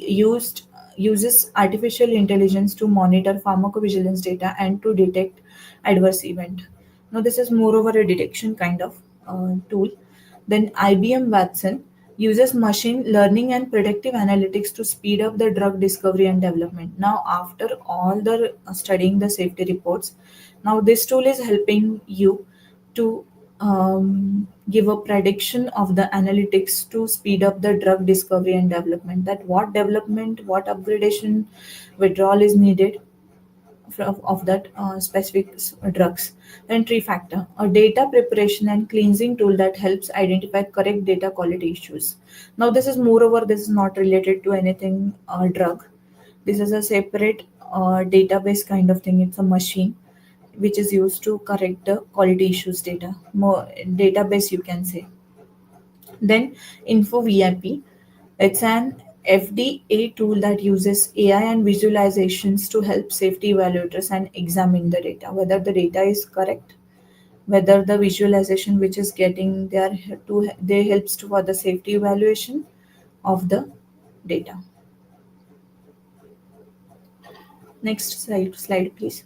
uses artificial intelligence to monitor pharmacovigilance data and to detect adverse event. Now this is moreover a detection kind of tool. Then IBM Watson uses machine learning and predictive analytics to speed up the drug discovery and development. Now, after all the studying the safety reports, now this tool is helping you to give a prediction of the analytics to speed up the drug discovery and development. That what development, what upgradation, withdrawal is needed of that specific drugs. Then tree factor, a data preparation and cleansing tool that helps identify correct data quality issues. Now this is moreover, this is not related to anything drug. This is a separate database kind of thing. It's a machine which is used to correct the quality issues data, more database you can say. Then Info VIP, it's an FDA tool that uses AI and visualizations to help safety evaluators and examine the data, whether the data is correct, whether the visualization which is getting there to they helps for the safety evaluation of the data. Next slide please.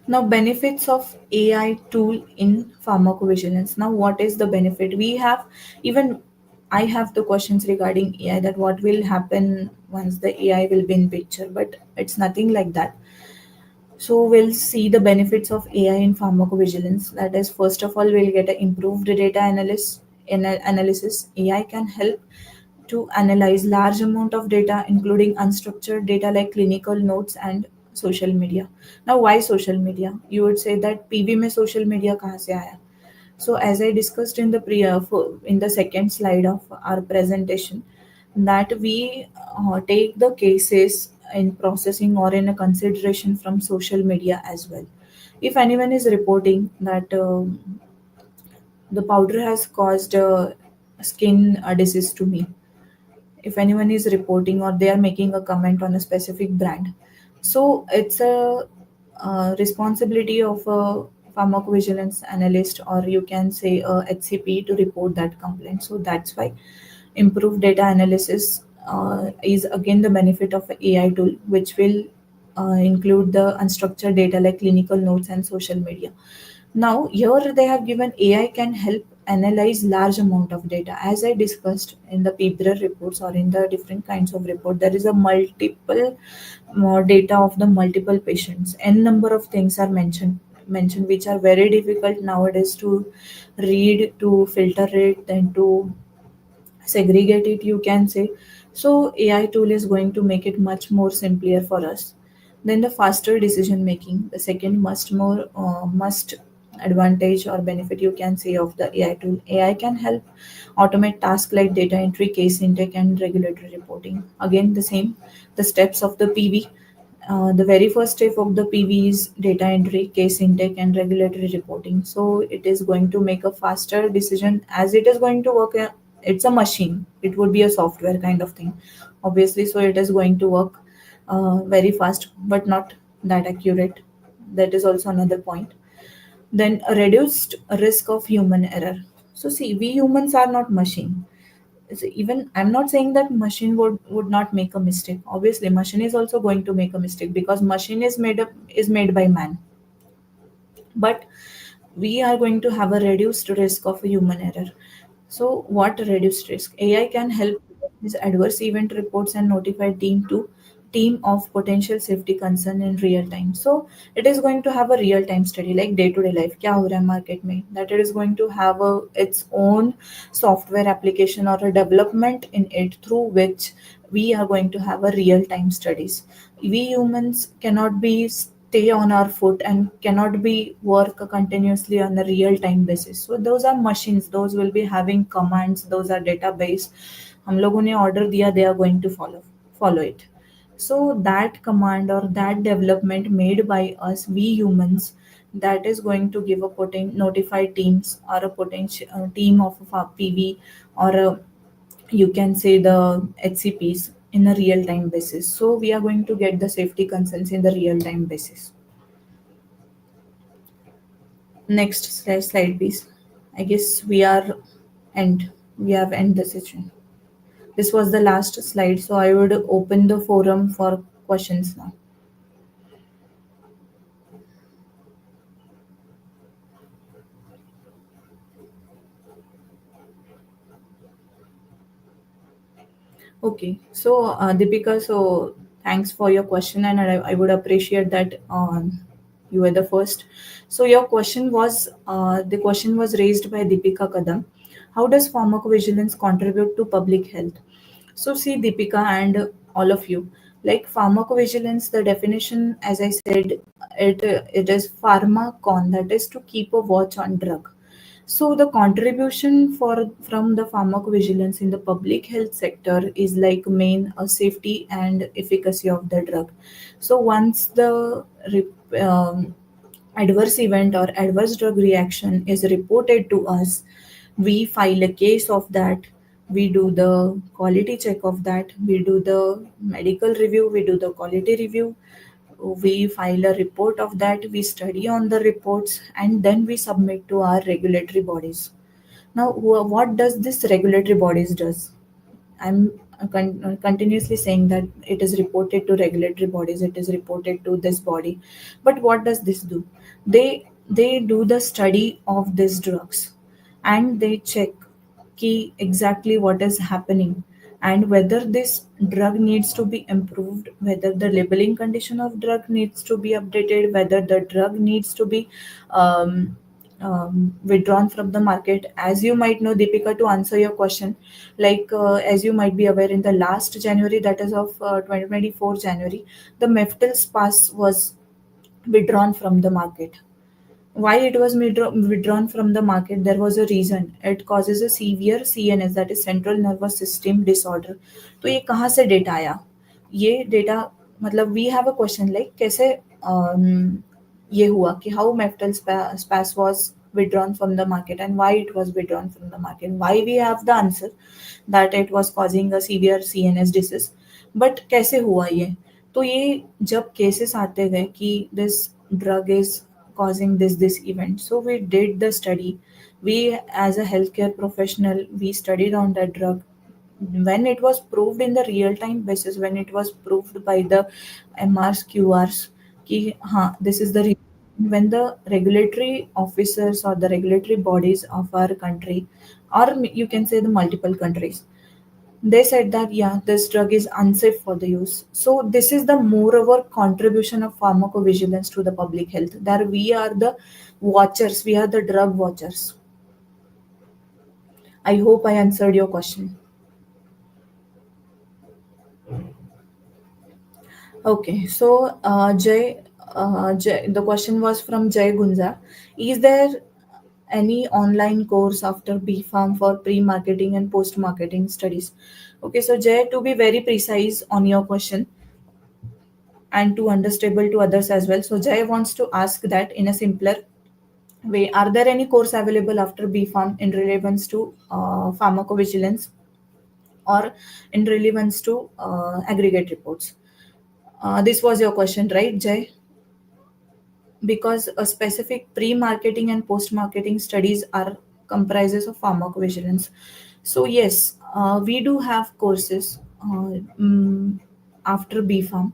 Now, benefits of AI tool in pharmacovigilance. Now, what is the benefit? We have even I have the questions regarding AI, that what will happen once the AI will be in picture, but it's nothing like that. So we'll see the benefits of AI in pharmacovigilance. That is, first of all, we'll get an improved data analysis, analysis, AI can help to analyze large amount of data, including unstructured data like clinical notes and social media. Now, why social media? You would say that PV में social media कहाँ से आया? So, as I discussed in the in the second slide of our presentation, that we take the cases in processing or in a consideration from social media as well. If anyone is reporting that the powder has caused skin disease to me, if anyone is reporting or they are making a comment on a specific brand, so it's a responsibility of a pharmacovigilance analyst, or you can say a HCP, to report that complaint. So that's why improved data analysis is again the benefit of a AI tool, which will include the unstructured data like clinical notes and social media. Now, here they have given AI can help analyze large amount of data. As I discussed in the PBRA reports or in the different kinds of report, there is a multiple data of the multiple patients. N number of things are mentioned, which are very difficult nowadays to read, to filter it, then to segregate it, you can say. So AI tool is going to make it much more simpler for us. Then the faster decision making, the second must advantage or benefit, you can say, of the AI tool. AI can help automate tasks like data entry, case intake, and regulatory reporting. Again, the same, the steps of the PV. The very first step of the PV is data entry, case intake, and regulatory reporting. So it is going to make a faster decision, as it is going to work. It's a machine. It would be a software kind of thing, obviously. So it is going to work very fast, but not that accurate. That is also another point. Then a reduced risk of human error. So see, we humans are not machine. So even I'm not saying that machine would not make a mistake. Obviously machine is also going to make a mistake, because machine is made by man. But we are going to have a reduced risk of human error. So what reduced risk? AI can help these adverse event reports and notify team of potential safety concern in real time. So it is going to have a real time study like day to day life, क्या हो रहा है market में, that it is going to have its own software application or a development in it, through which we are going to have a real time studies. We humans cannot be stay on our foot and cannot be work continuously on a real time basis. So those are machines, those will be having commands, those are database. हम लोगों ने order दिया, they are going to follow it. So that command or that development made by us, we humans, that is going to give a notified teams or a potential team of a PV, or a, you can say, the HCPs in a real time basis. So we are going to get the safety concerns in the real time basis. Next slide, please. I guess we have end the session. This was the last slide, so I would open the forum for questions now. Okay, so Deepika, so thanks for your question, and I would appreciate that you were the first. So your question was the question was raised by Deepika Kadam. How does pharmacovigilance contribute to public health? So see, Deepika and all of you, like pharmacovigilance, the definition, as I said, it is pharmacon, that is to keep a watch on drug. So the contribution from the pharmacovigilance in the public health sector is like main safety and efficacy of the drug. So once the adverse event or adverse drug reaction is reported to us, we file a case of that, we do the quality check of that, we do the medical review, we do the quality review, we file a report of that, we study on the reports, and then we submit to our regulatory bodies. Now what does this regulatory bodies does? I'm continuously saying that it is reported to regulatory bodies, it is reported to this body. But what does this do? They do the study of these drugs, and they check key exactly what is happening, and whether this drug needs to be improved, whether the labeling condition of drug needs to be updated, whether the drug needs to be um, withdrawn from the market. As you might know, Deepika, to answer your question, as you might be aware, in the last January, that is of 2024 January, the Meftel's pass was withdrawn from the market. Why it was withdrawn from the market? There was a reason. It causes a severe CNS, that is central nervous system disorder. तो ये कहाँ से data आया? ये data मतलब we have a question like कैसे ये हुआ कि how metal spas was withdrawn from the market and why it was withdrawn from the market. Why we have the answer that it was causing a severe CNS disease. But कैसे हुआ ये? तो ये जब केसेस आते गए कि this drug is causing this event, so we did the study. We, as a healthcare professional, we studied on that drug. When it was proved in the real time basis, when it was proved by the MRs QRs कि हाँ this is the reason, when the regulatory officers or the regulatory bodies of our country, or you can say the multiple countries, they said that yeah, this drug is unsafe for the use. So this is the moreover contribution of pharmacovigilance to the public health, that we are the watchers, we are the drug watchers. I hope I answered your question. Okay, so Jay, the question was from Jay Gunja. Is there any online course after B Farm for pre-marketing and post-marketing studies? Okay, so Jay, to be very precise on your question and to understandable to others as well, so Jay wants to ask that in a simpler way: Are there any course available after B Farm in relevance to pharmacovigilance or in relevance to aggregate reports? This was your question, right, Jay? Because a specific pre-marketing and post-marketing studies are comprises of pharmacovigilance. So yes, we do have courses after BPharm.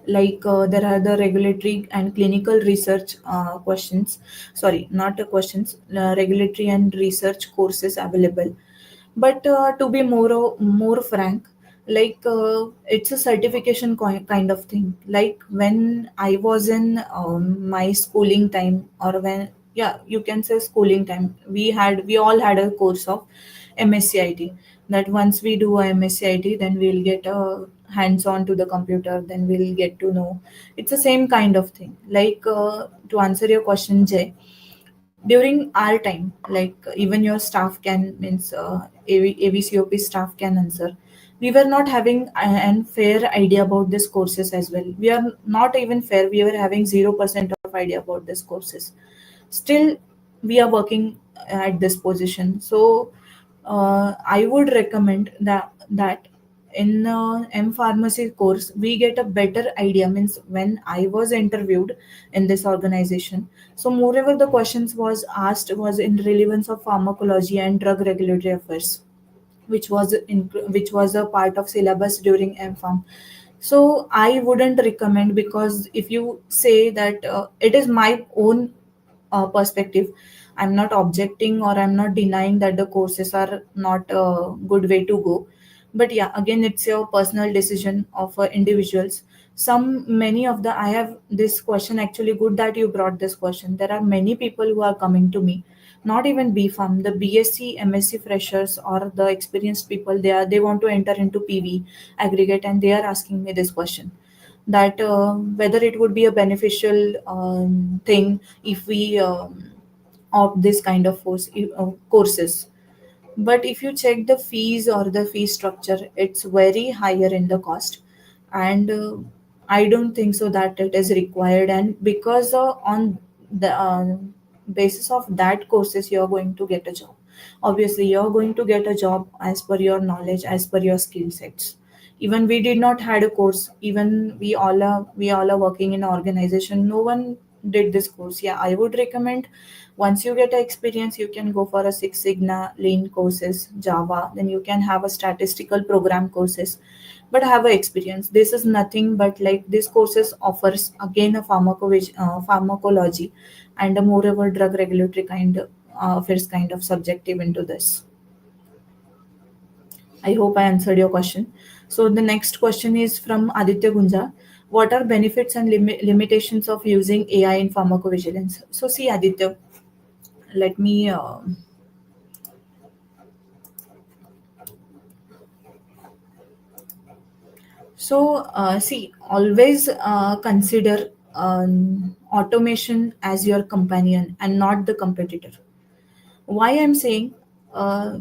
There are the regulatory and clinical research questions. Sorry, not questions. Regulatory and research courses available. But to be more frank, it's a certification kind of thing. Like when I was in my schooling time, or when, yeah, you can say schooling time, we all had a course of MSCIT. That once we do a MSCIT, then we'll get a hands on to the computer, then we'll get to know. It's the same kind of thing. To answer your question, Jay, during our time, even your staff can means AVCOP staff can answer, we were not having an fair idea about these courses as well. We are not even fair, we were having 0% of idea about these courses. Still we are working at this position. So I would recommend that in M pharmacy course we get a better idea. Means when I was interviewed in this organization, so moreover the questions was asked was in relevance of pharmacology and drug regulatory affairs, which was a part of syllabus during MPharm. So I wouldn't recommend, because if you say that it is my own perspective, I'm not objecting or I'm not denying that the courses are not a good way to go. But yeah, again, it's your personal decision of individuals. Some many of the I have this question, actually good that you brought this question. There are many people who are coming to me, not even BPharm, the BSc, MSc freshers or the experienced people. They want to enter into PV aggregate, and they are asking me this question, that whether it would be a beneficial thing if we opt this kind of courses. But if you check the fees or the fee structure, it's very higher in the cost, and I don't think so that it is required. And because on the basis of that courses, you're going to get a job. Obviously, you're going to get a job as per your knowledge, as per your skill sets. Even we did not had a course. Even we all are working in an organization. No one did this course. Yeah, I would recommend, once you get a experience, you can go for a Six Sigma, Lean courses, Java. Then you can have a statistical program courses, but have a experience. This is nothing but like this courses offers again a pharmacology and a moreover drug regulatory affairs kind of subjective into this. I hope I answered your question. So the next question is from Aditya Gunja. What are benefits and limitations of using AI in pharmacovigilance? So see, Aditya, let me see, always consider automation as your companion and not the competitor. Why I'm saying,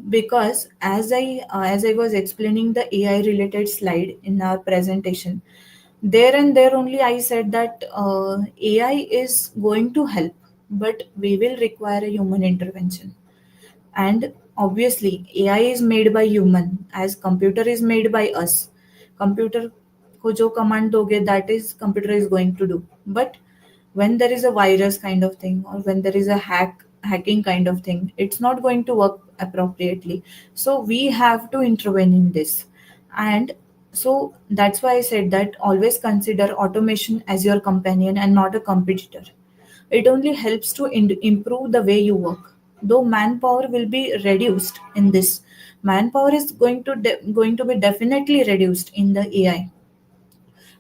because as I was explaining the AI related slide in our presentation, there and there only I said that AI is going to help, but we will require a human intervention. And obviously AI is made by human, as computer is made by us. Computer को जो command दोगे, that is computer is going to do. But when there is a virus kind of thing, or when there is a hacking kind of thing, it's not going to work appropriately. So we have to intervene in this. And so that's why I said that always consider automation as your companion and not a competitor. It only helps to improve the way you work. Though manpower will be reduced in this, manpower is going to be definitely reduced in the AI.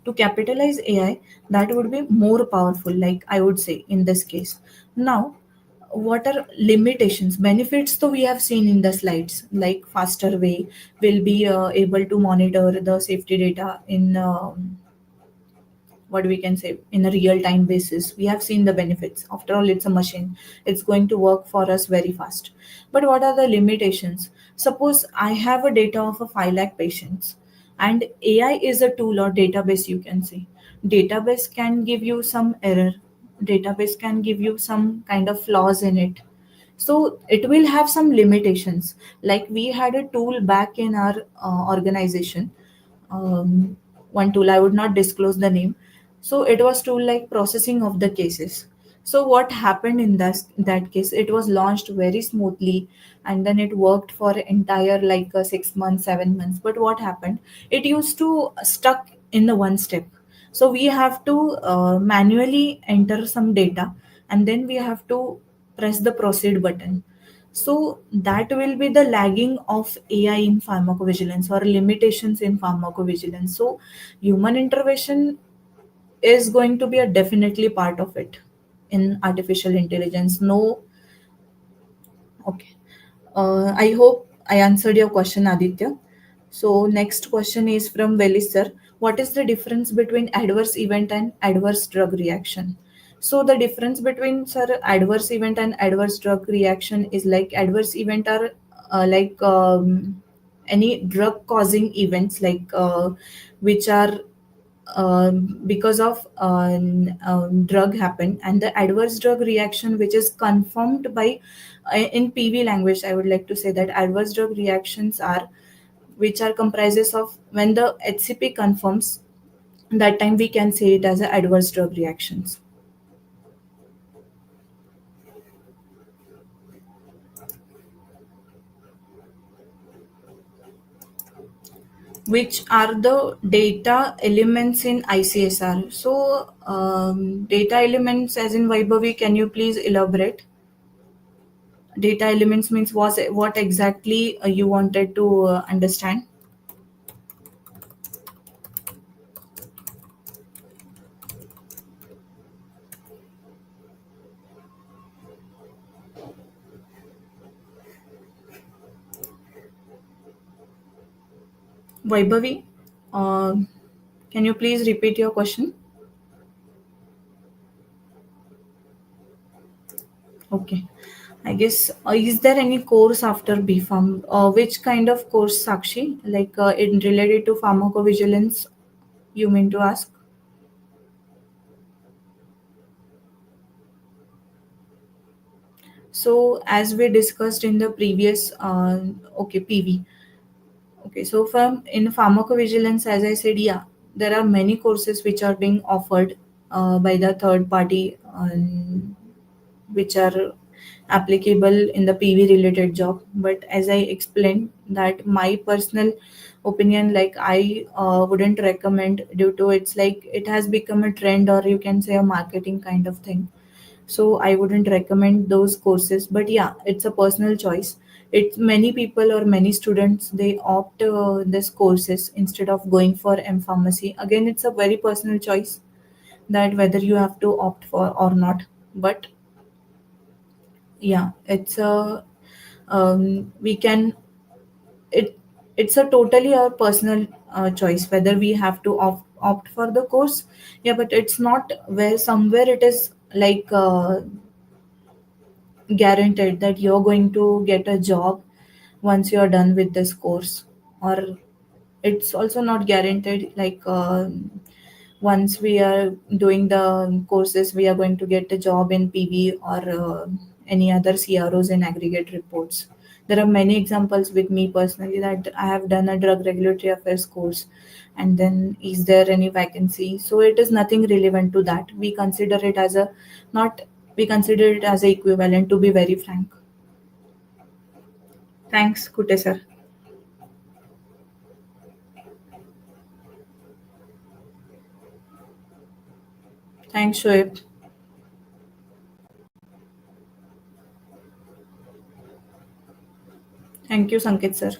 To capitalize AI, that would be more powerful, like I would say in this case. Now, what are limitations? Benefits, though we have seen in the slides, like faster way, will be able to monitor the safety data in what we can say in a real time basis. We have seen the benefits. After all, it's a machine, it's going to work for us very fast. But what are the limitations? Suppose I have a data of a 5 lakh patients, and AI is a tool or database, you can say. Database can give you some error, database can give you some kind of flaws in it. So it will have some limitations. Like we had a tool back in our organization, one tool, I would not disclose the name. So it was tool like processing of the cases. So what happened in that case, it was launched very smoothly, and then it worked for entire like 6 months 7 months. But what happened, it used to stuck in the one step. So we have to manually enter some data, and then we have to press the proceed button. So that will be the lagging of AI in pharmacovigilance, or limitations in pharmacovigilance. So human intervention is going to be a definitely part of it in artificial intelligence. No, okay. I hope I answered your question, Aditya. So next question is from Velis sir. What is the difference between adverse event and adverse drug reaction? So the difference between sir adverse event and adverse drug reaction is like adverse event are like any drug causing events, like which are because of drug happen, and the adverse drug reaction which is confirmed by in PV language, I would like to say that adverse drug reactions are which are comprises of when the HCP confirms, that time we can say it as a adverse drug reactions. Which are the data elements in ICSR? So data elements as in Vaibhavi, can you please elaborate? Data elements means what exactly you wanted to understand? Vaibhavi, uh, can you please repeat your question? Okay. I guess, is there any course after BPharm? Which kind of course, Sakshi? Like in related to pharmacovigilance, you mean to ask? So, as we discussed in the previous, okay, PV. Okay, so from in pharmacovigilance, as I said, yeah, there are many courses which are being offered by the third party, which are applicable in the PV related job. But as I explained, that my personal opinion, like I wouldn't recommend, due to it's like it has become a trend, or you can say a marketing kind of thing. So I wouldn't recommend those courses. But yeah, it's a personal choice. It's many people or many students, they opt this courses instead of going for M pharmacy. Again, it's a very personal choice, that whether you have to opt for or not. But yeah, it's a we can it it's a totally our personal choice whether we have to opt for the course. Yeah, but it's not where somewhere it is like guaranteed that you're going to get a job once you're done with this course, or it's also not guaranteed like once we are doing the courses we are going to get a job in PV or any other CROs in aggregate reports. There are many examples with me personally that I have done a drug regulatory affairs course, and then is there any vacancy? So it is nothing relevant to that. We consider it as a not we consider it as a equivalent, to be very frank. Thanks, Kute sir. Thanks, Shoaib. Thank you, Sanket sir.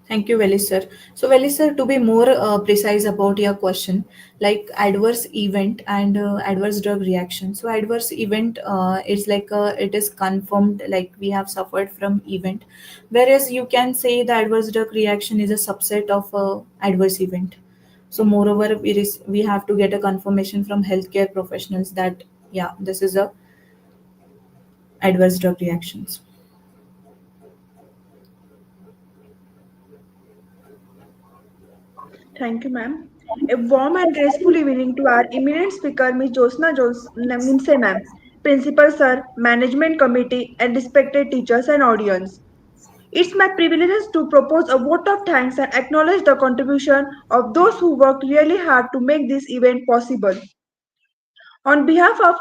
Thank you, Velis sir. So, Velis sir, to be more precise about your question, like adverse event and adverse drug reaction. So, adverse event is like it is confirmed, like we have suffered from event, whereas you can say the adverse drug reaction is a subset of adverse event. So, moreover, we have to get a confirmation from healthcare professionals that yeah, this is a adverse drug reactions. Thank you, ma'am. A warm and graceful evening to our eminent speaker, Ms. Nimse, ma'am, Principal Sir, Management Committee, and respected teachers and audience. It's my privilege to propose a vote of thanks and acknowledge the contribution of those who worked really hard to make this event possible. On behalf of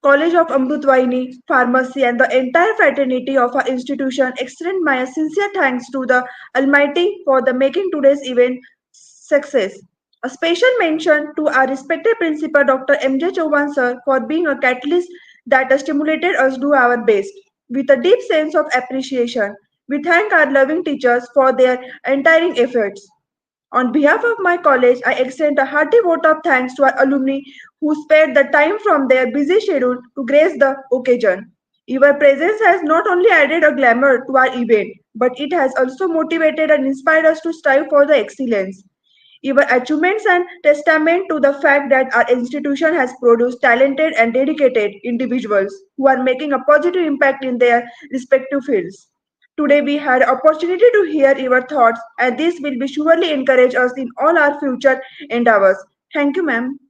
College of Amrutvahini, Pharmacy and the entire fraternity of our institution, extend my sincere thanks to the Almighty for the making today's event success. A special mention to our respected principal Dr. M.J. Chauhan sir for being a catalyst that has stimulated us do our best. With a deep sense of appreciation, we thank our loving teachers for their untiring efforts. On behalf of my college, I extend a hearty vote of thanks to our alumni who spared the time from their busy schedule to grace the occasion. Your presence has not only added a glamour to our event, but it has also motivated and inspired us to strive for the excellence. Your achievements and testament to the fact that our institution has produced talented and dedicated individuals who are making a positive impact in their respective fields. Today we had opportunity to hear your thoughts and this will be surely encourage us in all our future endeavors. Thank you, ma'am.